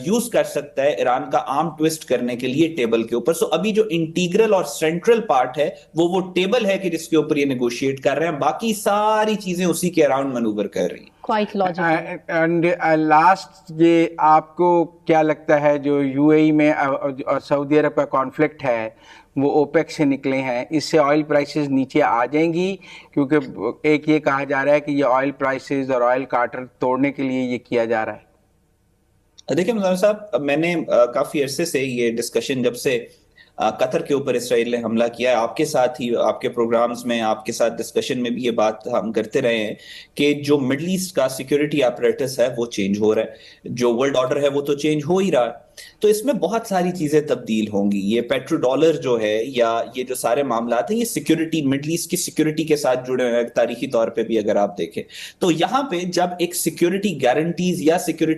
यूज कर सकता है ईरान का आर्म ट्विस्ट करने के लिए टेबल के ऊपर। सो अभी जो इंटीग्रल और सेंट्रल पार्ट है वो टेबल है कि जिसके ऊपर ये नेगोशिएट कर रहे हैं, बाकी सारी चीजें उसी के अराउंड मैनूवर कर रही हैं। Quite logical. एंड लास्ट, ये आपको क्या लगता है जो यूएई में और सऊदी अरब का कॉन्फ्लिक्ट है वो ओपेक से निकले हैं, इससे ऑयल प्राइसेस नीचे आ जाएंगी? क्योंकि एक ये कहा जा रहा है कि ये ऑयल प्राइसेस और ऑयल कार्टर तोड़ने के लिए ये किया जा रहा है। देखिए मुजफ्फर साहब, मैंने काफी अरसे से ये डिस्कशन, जब से कतर के ऊपर इसराइल ने हमला किया है, आपके साथ ही आपके प्रोग्राम्स में, आपके साथ डिस्कशन में भी ये बात हम करते रहे हैं कि जो मिडल ईस्ट का सिक्योरिटी apparatus है वो चेंज हो रहा है, जो वर्ल्ड ऑर्डर है वो तो चेंज हो ही रहा है। तो इसमें बहुत सारी चीजें तब्दील होंगी। ये पेट्रो डॉलर जो है या ये जो सारे मामला हैं, ये सिक्योरिटी, मिडल ईस्ट की सिक्योरिटी के साथ जुड़े हुए हैं तारीखी तौर पे भी अगर आप देखें तो। यहाँ पे जब एक सिक्योरिटी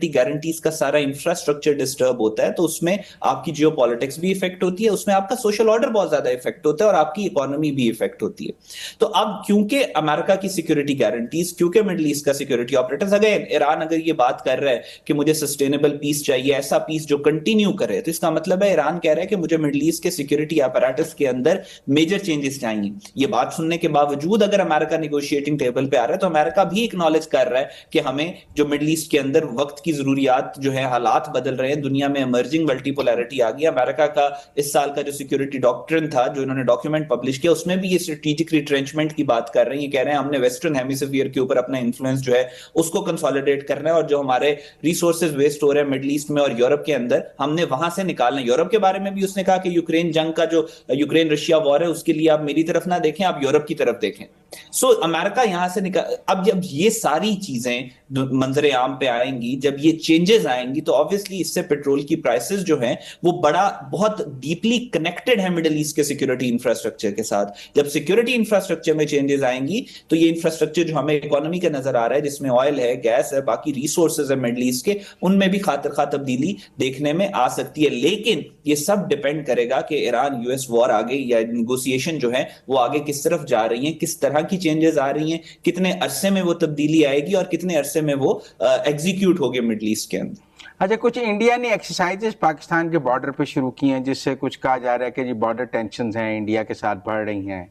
गारंटीज का सारा इंफ्रास्ट्रक्चर डिस्टर्ब होता है तो उसमें आपकी जियोपॉलिटिक्स भी इफेक्ट होती है, उसमें आपका सोशल ऑर्डर बहुत ज्यादा इफेक्ट होता है और आपकी इकोनॉमी भी इफेक्ट होती है। तो अब क्योंकि अमेरिका की सिक्योरिटी गारंटीज, क्योंकि मिडल ईस्ट का सिक्योरिटी ऑपरेटर्स, अगर ईरान अगर ये बात कर रहा है कि मुझे सस्टेनेबल पीस चाहिए, ऐसा पीस जो कंटिन्यू करे, तो इसका मतलब है ईरान कह रहा है कि मुझे मिडिल ईस्ट के सिक्योरिटी अपैरेटस के अंदर मेजर चेंजेस चाहिए। ये बात सुनने के बावजूद अगर अमेरिका नेगोशिएटिंग टेबल पे आ रहा है तो अमेरिका भी एक्नॉलेज कर रहा है कि हमें जो मिडिल ईस्ट के अंदर वक्त की जरूरियात जो है, हालात बदल रहे हैं, दुनिया में इमर्जिंग मल्टीपोलैरिटी आ गई। अमेरिका का इस साल का जो सिक्योरिटी डॉक्ट्रिन था, जो इन्होंने डॉक्यूमेंट पब्लिश किया, उसमें भी ये स्ट्रेटेजिक रिट्रेंचमेंट की बात कर रहे हैं। ये कह रहे हैं हमने वेस्टर्न हेमिस्फीयर के ऊपर अपना इन्फ्लुएंस जो है उसको कंसोलिडेट करना है, और जो हमारे रिसोर्सेज वेस्ट हो रहे हैं मिडिल ईस्ट में और यूरोप के अंदर, हमने वहां से निकालना है। यूरोप के बारे में भी उसने कहा कि यूक्रेन जंग का जो यूक्रेन रशिया वॉर है उसके लिए आप मेरी तरफ ना देखें, आप यूरोप की तरफ देखें। सो अमेरिका यहां से निकाल, अब जब ये सारी चीजें मंजरे आम पे आएंगी, जब ये चेंजेस आएंगी, तो ऑब्वियसली इससे पेट्रोल की प्राइसेस जो हैं वो बहुत डीपली कनेक्टेड है मिडिल ईस्ट के सिक्योरिटी इंफ्रास्ट्रक्चर के साथ। जब सिक्योरिटी इंफ्रास्ट्रक्चर में चेंजेस आएंगी तो ये इंफ्रास्ट्रक्चर जो हमें इकोनॉमी का नजर आ रहा है, जिसमें ऑयल है, गैस है, बाकी रिसोर्सेज है मिडिल ईस्ट के, उनमें भी खातिर खा तब्दीली देखने में आ सकती है। लेकिन ये सब डिपेंड करेगा कि ईरान यूएस वॉर आगे या नेगोशिएशन जो है वो आगे किस तरफ जा रही है, किस तरह की चेंजेस आ रही हैं, कितने अरसे में वो तब्दीली आएगी और कितने अरसे में वो एग्जीक्यूट होगी मिडिल ईस्ट के अंदर। अच्छा, कुछ इंडिया ने एक्सरसाइजेस पाकिस्तान के बॉर्डर पे शुरू की हैं, जिससे कुछ कहा जा रहा है कि जी बॉर्डर टेंशन्स हैं इंडिया के साथ बढ़ रही हैं,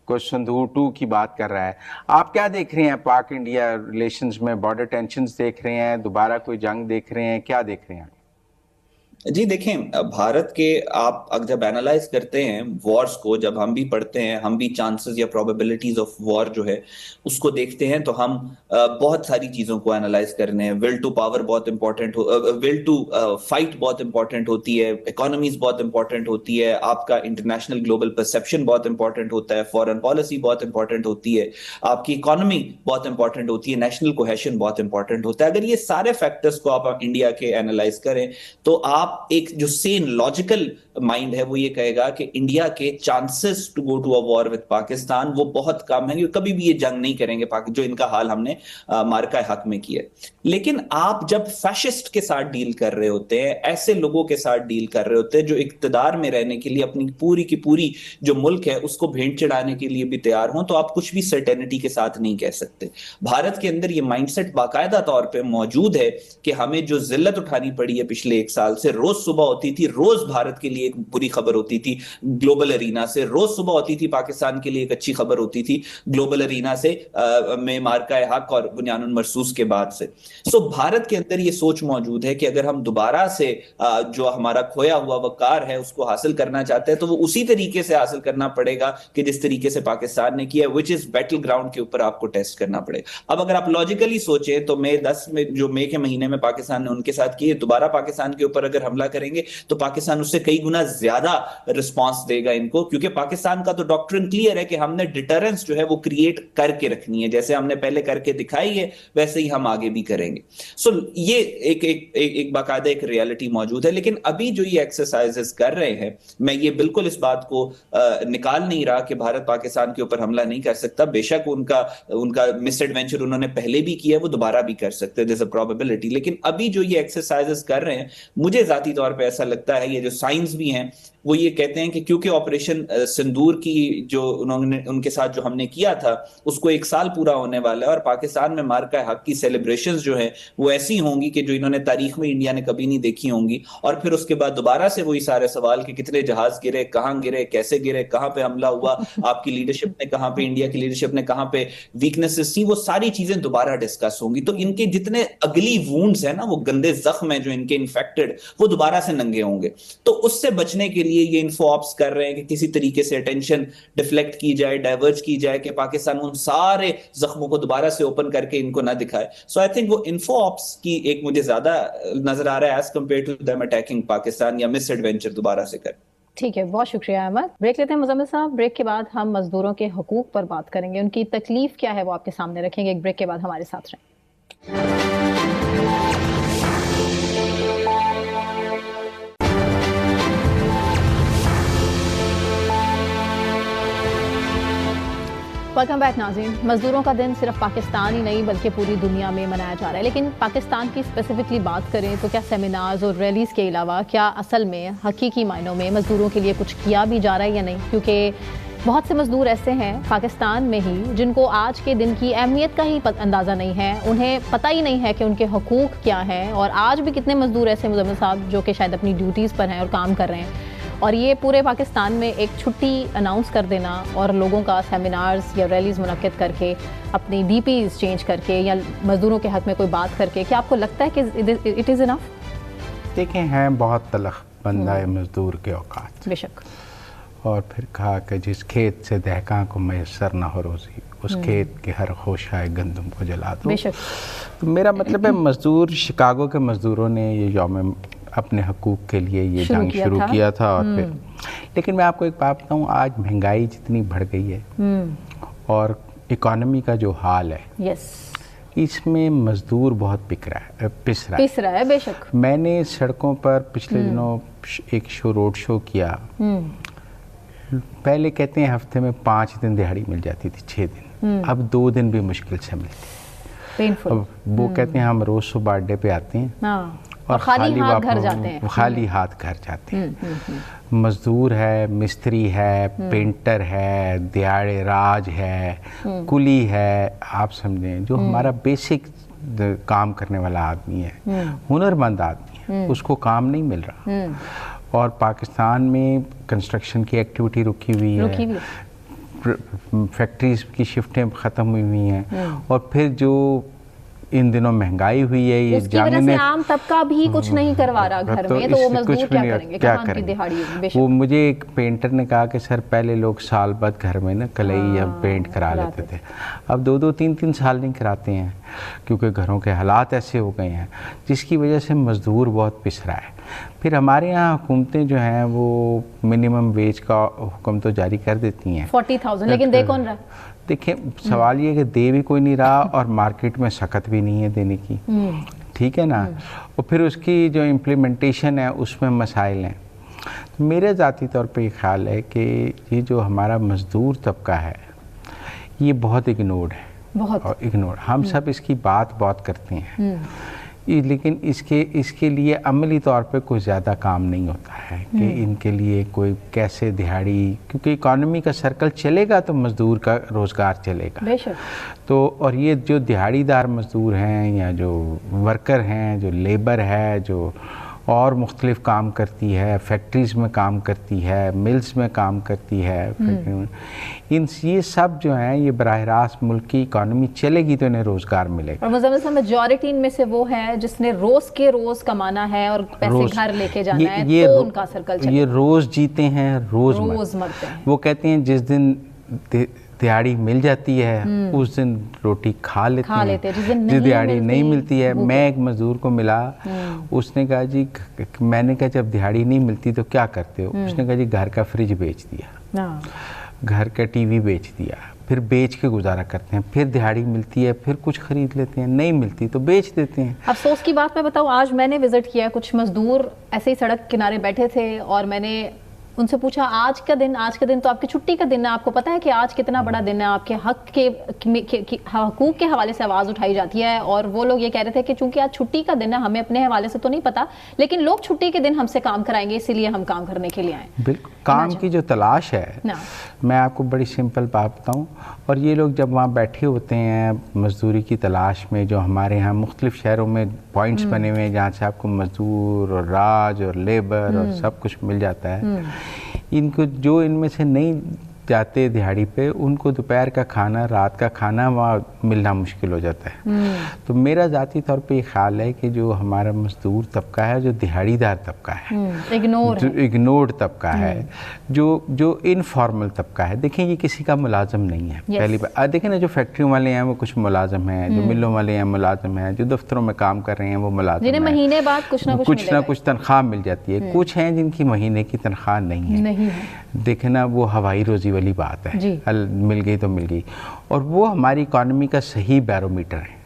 कुछ संदूर 2 की बात कर रहा है। आप क्या देख रहे हैं पाक इंडिया रिलेशंस में? बॉर्डर टेंशन्स देख रहे हैं, दोबारा कोई जंग देख रहे हैं, क्या देख रहे हैं? जी देखें, भारत के आप जब एनालाइज करते हैं वॉर्स को, जब हम भी पढ़ते हैं, हम भी चांसेस या प्रोबेबिलिटीज ऑफ वॉर जो है उसको देखते हैं, तो हम बहुत सारी चीजों को एनालाइज करने हैं। विल टू पावर बहुत इंपॉर्टेंट विल टू फाइट बहुत इंपॉर्टेंट होती है, इकोनॉमीज बहुत इंपॉर्टेंट होती है, आपका इंटरनेशनल ग्लोबल परसेप्शन बहुत इंपॉर्टेंट होता है, फॉरेन पॉलिसी बहुत इंपॉर्टेंट होती है, आपकी इकोनॉमी बहुत इंपॉर्टेंट होती है, नेशनल कोहेशन बहुत इंपॉर्टेंट होता है। अगर ये सारे फैक्टर्स को आप इंडिया के एनालाइज करें तो आप एक जो सेन लॉजिकल माइंड है वो ये कहेगा कि इंडिया के chances to go to a war with Pakistan वो बहुत कम है, कभी भी ये जंग नहीं करेंगे जो इनका हाल हमने मार्का हक में किया। लेकिन आप जब फैशिस्ट के साथ डील कर रहे होते हैं, ऐसे लोगों के साथ डील कर रहे होते हैं जो इक्तदार में रहने के लिए अपनी पूरी की पूरी जो मुल्क है उसको भेंट चढ़ाने के लिए भी तैयार हों, तो आप कुछ भी सर्टेनिटी के साथ नहीं कह सकते। भारत के अंदर ये माइंडसेट बाकायदा तौर पे मौजूद है कि हमें जो जिल्लत उठानी पड़ी है पिछले 1 साल से, रोज सुबह होती थी, रोज भारत के लिए एक बुरी खबर होती थी ग्लोबल अरीना से, रोज सुबह होती थी पाकिस्तान के लिए एक अच्छी खबर होती थी ग्लोबल अरीना से में मार्का हक और बुनियानुल मरसूस के बाद से। सो भारत के अंदर ये सोच मौजूद है कि अगर हम दोबारा से जो हमारा खोया हुआ वकार है उसको हासिल करना चाहते हैं तो वो उसी तरीके से हासिल करना पड़ेगा कि जिस तरीके से पाकिस्तान ने किया, विच इज बैटल ग्राउंड के ऊपर आपको टेस्ट करना पड़ेगा। अब अगर आप लॉजिकली सोचें तो मई के महीने में पाकिस्तान ने उनके साथ किए, दोबारा पाकिस्तान के ऊपर अगर हमला करेंगे तो पाकिस्तान उससे कई गुना ज्यादा रिस्पांस देगा इनको, क्योंकि पाकिस्तान का तो डॉक्ट्रिन क्लियर है कि हमने डिटरेंस जो है वो क्रिएट करके रखनी है, जैसे हमने पहले करके दिखाई है वैसे ही हम आगे भी करेंगे। सो ये एक बाकायदा एक रियलिटी मौजूद है। लेकिन अभी जो ये एक्सरसाइजेस कर रहे हैं, मैं ये बिल्कुल इस बात को निकाल नहीं रहा कि भारत पाकिस्तान के ऊपर हमला नहीं कर सकता। बेशक उनका मिस एडवेंचर उन्होंने पहले भी किया है, वो दोबारा भी कर सकते हैं, देयर इज अ प्रोबेबिलिटी। लेकिन अभी जो ये एक्सरसाइजेस कर रहे हैं, मुझे जाती तौर पे ऐसा लगता है, ये जो साइंस भी हैं वो ये कहते हैं कि क्योंकि ऑपरेशन सिंदूर की जो उनके साथ जो हमने किया था उसको 1 साल पूरा होने वाला है, और पाकिस्तान में मार्का हक की सेलिब्रेशंस जो है वो ऐसी होंगी कि जो इन्होंने तारीख में इंडिया ने कभी नहीं देखी होंगी। और फिर उसके बाद दोबारा से वही सारे सवाल कि कितने जहाज गिरे, कहां गिरे, कैसे गिरे, कहां पे हमला हुआ, आपकी लीडरशिप ने कहां पे, इंडिया की लीडरशिप ने कहां पे वीकनेसेस थी, वो सारी चीजें दोबारा डिस्कस होंगी। तो इनके जितने अगली वुंड्स है ना, वो गंदे जख्म है जो इनके इन्फेक्टेड, वो दोबारा से नंगे होंगे। तो उससे बचने के लिए ये इन्फो ऑप्स कर रहे हैं कि किसी तरीके से अटेंशन डिफ्लेक्ट की जाए, डाइवर्ज की जाए, कि पाकिस्तान उन सारे जख्मों को दोबारा से ओपन करके इनको ना दिखाए। सो आई थिंक वो इन्फो ऑप्स की एक मुझे ज्यादा नजर आ रहा है as compare to them attacking Pakistan या मिस एडवेंचर दोबारा से कर। ठीक है, बहुत शुक्रिया अहमद। ब्रेक लेते हैं मुजम्मिल साहब। ब्रेक के बाद हम मजदूरों के हुकूक पर बात करेंगे, उनकी तकलीफ क्या है वो आपके सामने रखेंगे। एक ब्रेक के बाद हमारे साथ रहें। वेलकम बैक नाज़रीन। मज़दूरों का दिन सिर्फ पाकिस्तान ही नहीं बल्कि पूरी दुनिया में मनाया जा रहा है, लेकिन पाकिस्तान की स्पेसिफिकली बात करें तो क्या सेमिनार्स और रैलीज़ के अलावा क्या असल में हकीकी मायनों में मज़दूरों के लिए कुछ किया भी जा रहा है या नहीं? क्योंकि بہت سے مزدور ایسے ہیں پاکستان میں ہی جن کو آج کے دن کی اہمیت کا ہی اندازہ نہیں ہے، انہیں پتہ ہی نہیں ہے کہ ان کے حقوق کیا ہیں، اور آج بھی کتنے مزدور ایسے مزمل صاحب جو کہ شاید اپنی ڈیوٹیز پر ہیں اور کام کر رہے ہیں، اور یہ پورے پاکستان میں ایک چھٹی اناؤنس کر دینا اور لوگوں کا سیمینارز یا ریلیز منعقد کر کے اپنی ڈی پیز چینج کر کے یا مزدوروں کے حق میں کوئی بات کر کے، کیا آپ کو لگتا ہے کہ اٹ از انف؟ دیکھیں ہیں بہت تلخ بندہ ہے مزدور کے اوقات، بے شک، اور پھر کہا کہ جس کھیت سے دہقاں کو میسر نہ ہو روزی، اس کھیت کے ہر خوشہ گندم کو جلا دو۔ بے شک، تو میرا مطلب ہے مزدور، شکاگو کے مزدوروں نے یہ یوم اپنے حقوق کے لیے یہ جنگ شروع کیا تھا، اور پھر لیکن میں آپ کو ایک بات بتاؤں، آج مہنگائی جتنی بڑھ گئی ہے اور اکانومی کا جو حال ہے، یس، اس میں مزدور بہت پس رہا ہے۔ بے شک، میں نے سڑکوں پر پچھلے دنوں ایک روڈ شو کیا، پہلے کہتے ہیں ہفتے میں 5 دن دہاڑی مل جاتی تھی، 6 دن، اب 2 دن بھی مشکل سے ملتی ہے۔ پینفل، اب وہ کہتے ہیں ہم روز صبح اڈے پہ آتے ہیں اور خالی ہاتھ گھر جاتے ہیں، خالی ہاتھ گھر جاتے ہیں۔ مزدور ہے، مستری ہے، پینٹر ہے، دیہڑے راج ہے، کلی ہے، آپ سمجھیں جو ہمارا بیسک کام کرنے والا آدمی ہے، ہنرمند آدمی ہے، اس کو کام نہیں مل رہا، اور پاکستان میں کنسٹرکشن کی ایکٹیویٹی رکی ہوئی ہے، فیکٹریز کی شفٹیں ختم ہوئی ہیں، اور پھر جو ان دنوں مہنگائی ہوئی ہے، یہ اس کی وجہ سے عام طبقہ بھی کچھ نہیں کروا رہا گھر میں، تو وہ مزدور کیا کریں گے، کہاں کی دہاڑی ہے۔ وہ مجھے ایک پینٹر نے کہا کہ سر پہلے لوگ سال بعد گھر میں نا کلئی یا پینٹ کرا لیتے تھے، اب 2 3 سال نہیں کراتے ہیں، کیونکہ گھروں کے حالات ایسے ہو گئے ہیں، جس کی وجہ سے مزدور بہت پس رہا ہے۔ پھر ہمارے یہاں حکومتیں جو ہیں وہ منیمم ویج کا حکم تو جاری کر دیتی ہیں، 40,000، لیکن دے کون رہا؟ دیکھیں سوال یہ کہ دے بھی کوئی نہیں رہا، اور مارکیٹ میں سخت بھی نہیں ہے دینے کی، ٹھیک ہے نا، اور پھر اس کی جو امپلیمنٹیشن ہے اس میں مسائل ہیں۔ میرے ذاتی طور پہ یہ خیال ہے کہ یہ جو ہمارا مزدور طبقہ ہے یہ بہت اگنورڈ ہے، بہت اگنورڈ، ہم سب اس کی بات بہت کرتے ہیں، لیکن اس کے لیے عملی طور پہ کوئی زیادہ کام نہیں ہوتا ہے کہ ان کے لیے کوئی کیسے دہاڑی، کیونکہ اکانومی کا سرکل چلے گا تو مزدور کا روزگار چلے گا، بے شک، تو اور یہ جو دہاڑی دار مزدور ہیں یا جو ورکر ہیں، جو لیبر ہے، جو اور مختلف کام کرتی ہے، فیکٹریز میں کام کرتی ہے، ملز میں کام کرتی ہے، یہ سب جو ہیں یہ براہ راست ملک کی اکانومی چلے گی تو انہیں روزگار ملے گا۔ اور مزمل صاحب میجورٹی ان میں سے وہ ہے جس نے روز کے روز کمانا ہے اور پیسے گھر لے کے جانا ہے، تو ان کا سرکل چلے گا۔ یہ روز جیتے ہیں، روز مرتے ہیں۔ وہ کہتے ہیں جس دن دیہاڑی مل جاتی ہے اس دن روٹی کھا لیتے ہیں، جس دیہاڑی نہیں ملتی ہے۔ میں ایک مزدور کو ملا، اس نے کہا جی، میں نے کہا جب دیہاڑی نہیں ملتی تو کیا کرتے ہو؟ اس نے کہا جی گھر کا فریج بیچ دیا، گھر کا ٹی وی بیچ دیا، پھر بیچ کے گزارا کرتے ہیں، پھر دیہاڑی ملتی ہے پھر کچھ خرید لیتے ہیں، نہیں ملتی تو بیچ دیتے ہیں۔ افسوس کی بات میں بتاؤں، آج میں نے وزٹ کیا، کچھ مزدور ایسے ہی سڑک کنارے بیٹھے تھے اور میں نے ان سے پوچھا آج کا دن تو آپ کی چھٹی کا دن ہے، آپ کو پتہ ہے کہ آج کتنا بڑا دن ہے، آپ کے حقوق کے حوالے سے آواز اٹھائی جاتی ہے، اور وہ لوگ یہ کہہ رہے تھے کہ چونکہ آج چھٹی کا دن ہے ہمیں اپنے حوالے سے تو نہیں پتا، لیکن لوگ چھٹی کے دن ہم سے کام کرائیں گے، اسی لیے ہم کام کرنے کے لیے آئے۔ بالکل، کام کی جو تلاش ہے، میں آپ کو بڑی سمپل بات بتاؤں، اور یہ لوگ جب وہاں بیٹھے ہوتے ہیں مزدوری کی تلاش میں، جو ہمارے ہاں مختلف شہروں میں پوائنٹس بنے ہوئے ہیں جہاں سے آپ کو مزدور اور راج اور لیبر اور سب کچھ مل جاتا ہے، ان کو جو ان میں سے نہیں جاتے دیہاڑی پہ، ان کو دوپہر کا کھانا، رات کا کھانا وہاں ملنا مشکل ہو جاتا ہے۔ تو میرا ذاتی طور پہ یہ خیال ہے کہ جو ہمارا مزدور طبقہ ہے، جو دیہاڑی دار طبقہ ہے، جو اگنورڈ طبقہ ہے، جو انفارمل طبقہ ہے، دیکھیں یہ کسی کا ملازم نہیں ہے۔ پہلی بار دیکھیں نا، جو فیکٹریوں والے ہیں وہ کچھ ملازم ہیں، جو ملوں والے ہیں ملازم ہیں، جو دفتروں میں کام کر رہے ہیں وہ ملازم ہیں، جنہیں مہینے بعد کچھ نہ کچھ تنخواہ مل جاتی ہے، کچھ ہیں جن کی مہینے کی تنخواہ نہیں ہے۔ دیکھیں نا، وہ ہوائی روزی والی بات ہے، مل گئی تو مل گئی، اور وہ ہماری اکانومی کا صحیح بیرومیٹر ہے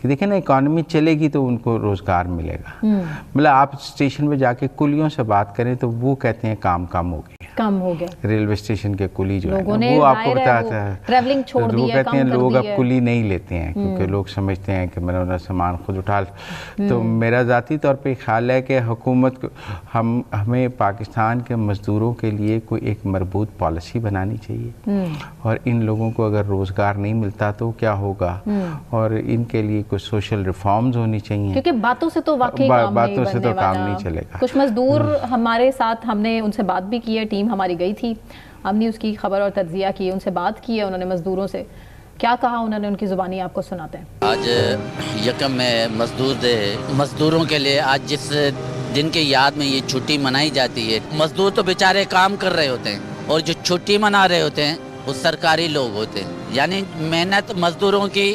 कि देखिए ना, इकॉनमी चलेगी तो उनको रोज़गार मिलेगा। मतलब आप स्टेशन पे जाके कुलियों से बात करें तो वो कहते हैं काम कम हो गया, कम हो गया। रेलवे स्टेशन के कुली जो लोगों है ने वो आपको जाहिर है बताता वो है, ट्रैवलिंग छोड़ दी वो है, कहते हैं कम कर लोग दी अब है। कुली नहीं लेते हैं क्योंकि लोग समझते हैं कि मैंने उन्हें सामान खुद उठा तो मेरा ज़ाती तौर पे ख्याल है कि हुकूमत को हमें पाकिस्तान के मज़दूरों के लिए कोई एक मरबूत पॉलिसी बनानी चाहिए, और इन लोगों को अगर रोज़गार नहीं मिलता तो क्या होगा, और इनके लिए कुछ सोशल रिफॉर्म्स होनी चाहिए, क्योंकि बातों से तो वाकई काम नहीं बातों से बनने तो काम वाला। नहीं चलेगा। कुछ मजदूर हमारे साथ, हमने उनसे बात भी की है, टीम हमारी गई थी, हमने उसकी खबर और तज्जिया की, उनसे बात की है उन्होंने मजदूरों से, क्या कहा उन्होंने, उनकी ज़ुबानी आपको सुनाते हैं। आज यकम में मजदूर दे, मजदूरों के लिए आज जिस दिन की याद में ये छुट्टी मनाई जाती है, मजदूर तो बेचारे काम कर रहे होते हैं और जो छुट्टी मना रहे होते हैं वो सरकारी लोग होते हैं, यानी मेहनत मजदूरों की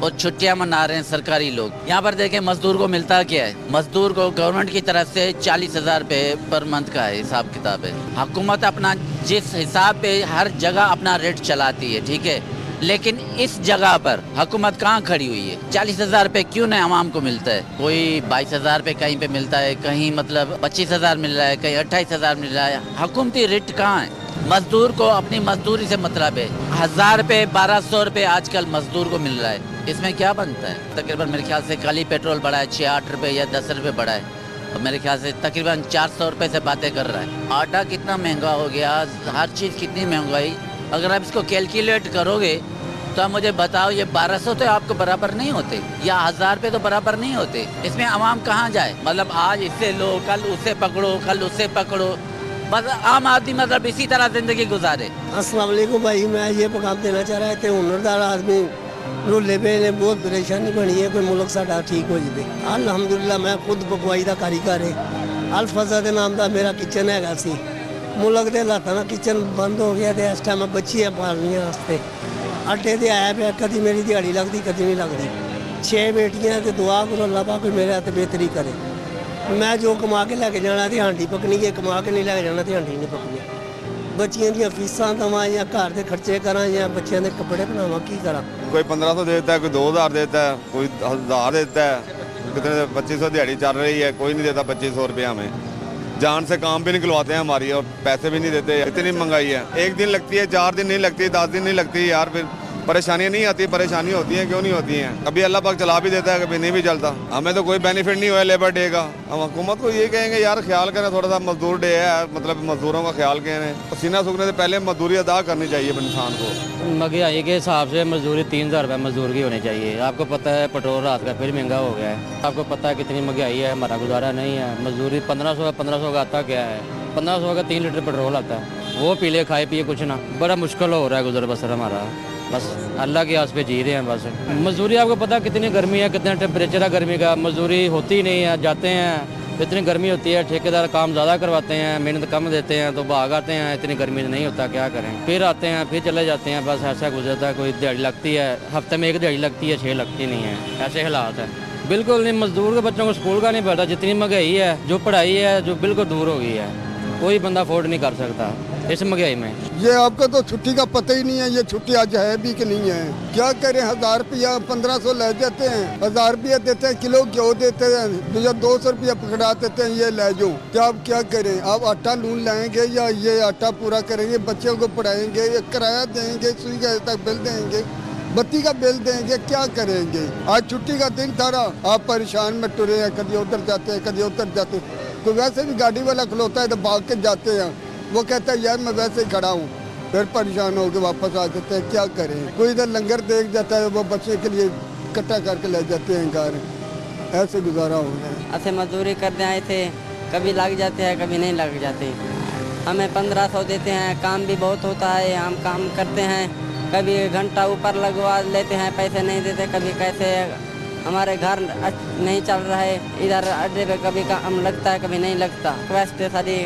और छुट्टियां मना रहे हैं सरकारी लोग। यहाँ पर देखें मजदूर को मिलता क्या है, मजदूर को गवर्नमेंट की तरफ से 40,000 रुपये पर मंथ का है हिसाब किताब है। हुकूमत अपना जिस हिसाब पे हर जगह अपना रेट चलाती है, ठीक है, लेकिन इस जगह पर हुकूमत कहाँ खड़ी हुई है? 40,000 रुपये क्यों नहीं आवाम को मिलता है? कोई 22,000 रुपये कहीं पे मिलता है, कहीं मतलब 25,000 मिल रहा है, कहीं 28,000 मिल रहा है। हुकूमती रेट कहाँ है? मजदूर को अपनी मजदूरी से मतलब है। 1,000 रुपये 1,200 रुपये आजकल मजदूर को मिल रहा है, इसमें क्या बनता है? तकरीबन मेरे ख्याल से कल ही पेट्रोल बढ़ा है, 6-8 रुपये या 10 रुपये बढ़ा है, और मेरे ख्याल से तकरीबन 400 रुपये से बातें कर रहा है। आटा कितना महंगा हो गया, हर चीज़ कितनी महंगाई, अगर आप इसको कैलकुलेट करोगे तो आप मुझे बताओ, ये 1,200 तो आपको बराबर नहीं होते, या 1,000 रुपये तो बराबर नहीं होते। इसमें आवाम कहाँ जाए? मतलब आज इससे लो, कल उससे पकड़ो, कल उससे पकड़ो, बस आम आदमी मतलब इसी तरह जिंदगी गुजारे। अस्सलाम वालेकुम भाई, मैं ये पैगाम देना चाह रहा था, हुनरदार आदमी रोले पे ने बहुत परेशानी बनी है, कोई मुल्क साडा ठीक हो जाए। अल्हम्दुलिल्लाह मैं खुद पकवाई का कारीगर है, अल्फाजा के नाम का मेरा किचन है सी। मुल्क के हालातों में किचन बंद हो गया, तो इस टाइम बच्चियाँ पालनिया वास्ते आटे से आया पे, कभी मेरी दिहाड़ी लगती कभी नहीं लगती। 6 बेटियां, तो दुआ करो अल्लाह पाक मेरे हाथ बेहतरी करे। मैं जो कमा के लैके जाना तो हांडी पकनी है, कमा के नहीं लैके जाना तो हांडी नहीं पकनी। बच्चियां दी फीसां दवा या घर के खर्चे करा या बच्चों के कपड़े बनावा, की करा। कोई 1,500 देता है, कोई 2,000 देता है, कोई 1,000 देता है, कितने 2,500 दिहाड़ी चल रही है, कोई नहीं देता 2,500 रुपये हमें। जान से काम भी निकलवाते हैं हमारी और पैसे भी नहीं देते। इतनी महंगाई है, 1 दिन लगती है, 4 दिन नहीं लगती, 10 दिन नहीं लगती यार, फिर परेशानियाँ नहीं आती, परेशानी होती हैं, क्यों नहीं होती हैं? कभी अल्लाह पाक चला भी देता है, कभी नहीं भी चलता। हमें तो कोई बेनिफिट नहीं हुआ लेबर डे का। हम हुकूमत को ये कहेंगे यार ख्याल करें, थोड़ा सा मजदूर डे है, मतलब मजदूरों का ख्याल करें, पसीना सूखने से पहले मजदूरी अदा करनी चाहिए इंसान को। महंगाई के हिसाब से मजदूरी 3,000 रुपये मजदूर की होनी चाहिए। आपको पता है पेट्रोल रात का फिर महंगा हो गया है, आपको पता है कितनी महंगाई है, हमारा गुजारा नहीं है। मजदूरी 1,500 का आता क्या है? 1,500 का 3 लीटर पेट्रोल आता है, वो पी ले खाए पिए कुछ ना, बड़ा मुश्किल हो रहा है गुजर बसर हमारा। बस अल्लाह की आस पे जी रहे हैं बस। मजदूरी आपको पता है कितनी गर्मी है, कितना टेम्परेचर है गर्मी का, मजदूरी होती ही नहीं है, जाते हैं इतनी गर्मी होती है, ठेकेदार काम ज़्यादा करवाते हैं, मेहनत कम देते हैं तो भाग आते हैं, इतनी गर्मी नहीं होता, क्या करें, फिर आते हैं फिर चले जाते हैं, बस ऐसा गुजरता है। कोई दिहाड़ी लगती है, हफ्ते में 1 दिहाड़ी लगती है, 6 लगती नहीं है, ऐसे हालात है। बिल्कुल नहीं, मजदूर के बच्चों को स्कूल का नहीं पता, जितनी महंगाई है, जो पढ़ाई है जो बिल्कुल दूर हो गई है, कोई बंदा अफोर्ड नहीं कर सकता इस महंगाई में। ये आपको तो छुट्टी का पता ही नहीं है, ये छुट्टी आज है भी कि नहीं है। क्या करें, 1,000 रुपया 1,500 ले जाते हैं, 1,000 रुपया देते हैं, किलो घ्यो देते हैं, 200 रुपया पकड़ा देते हैं, ये ले जाओ। क्या आप क्या करें? आप आटा लून लाएंगे या ये आटा पूरा करेंगे, बच्चों को पढ़ाएंगे, किराया देंगे, सुई का तक बिल देंगे, बत्ती का बिल देंगे, क्या करेंगे? आज छुट्टी का दिन था, आप परेशान में टुरे हैं, कभी उधर जाते हैं, कभी उधर जाते हैं। तो वैसे भी गाड़ी वाला खलोता है तो भाग के जाते हैं, वो कहता है यार मैं वैसे ही खड़ा हूँ, फिर परेशान होकर वापस आ जाते हैं, क्या करें? कोई इधर लंगर देख जाता है, वो बच्चे के लिए इकट्ठा करके ले जाते हैं घर, ऐसे गुजारा हो रहा है। ऐसे मजदूरी करने आए थे, कभी लग जाते हैं कभी नहीं लग जाते। हमें 1,500 देते हैं, काम भी बहुत होता है, हम काम करते हैं, कभी घंटा ऊपर लगवा लेते हैं, पैसे नहीं देते, कभी कैसे हमारे घर नहीं चल रहा है, इधर अड्डे पे कभी काम लगता है कभी नहीं लगता। वैसे सारी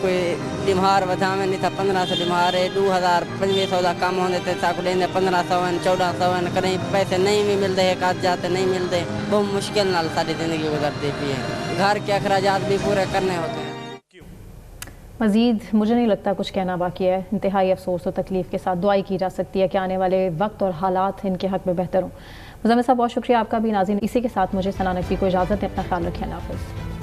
कोई बीमार वजह में नहीं था, 1,500 बीमार है, 2,000-2,500 का काम होने थे, साकू लेने 1,500 1400 कहीं पैसे नहीं भी मिलते हैं, काज जाते नहीं मिलते, बहुत मुश्किल नाल सारी ज़िंदगी गुजरती भी है, घर के अखराजात भी पूरे करने होते हैं। مزید مجھے نہیں لگتا کچھ کہنا باقی ہے. انتہائی افسوس و تکلیف کے ساتھ دعائی کی جا سکتی ہے کہ آنے والے وقت اور حالات ان کے حق میں بہتر ہوں. مزمل صاحب بہت شکریہ آپ کا بھی. ناظرین اسی کے ساتھ مجھے ثنا نقوی کو اجازت ہے. اپنا خیال رکھیں. اللہ حافظ.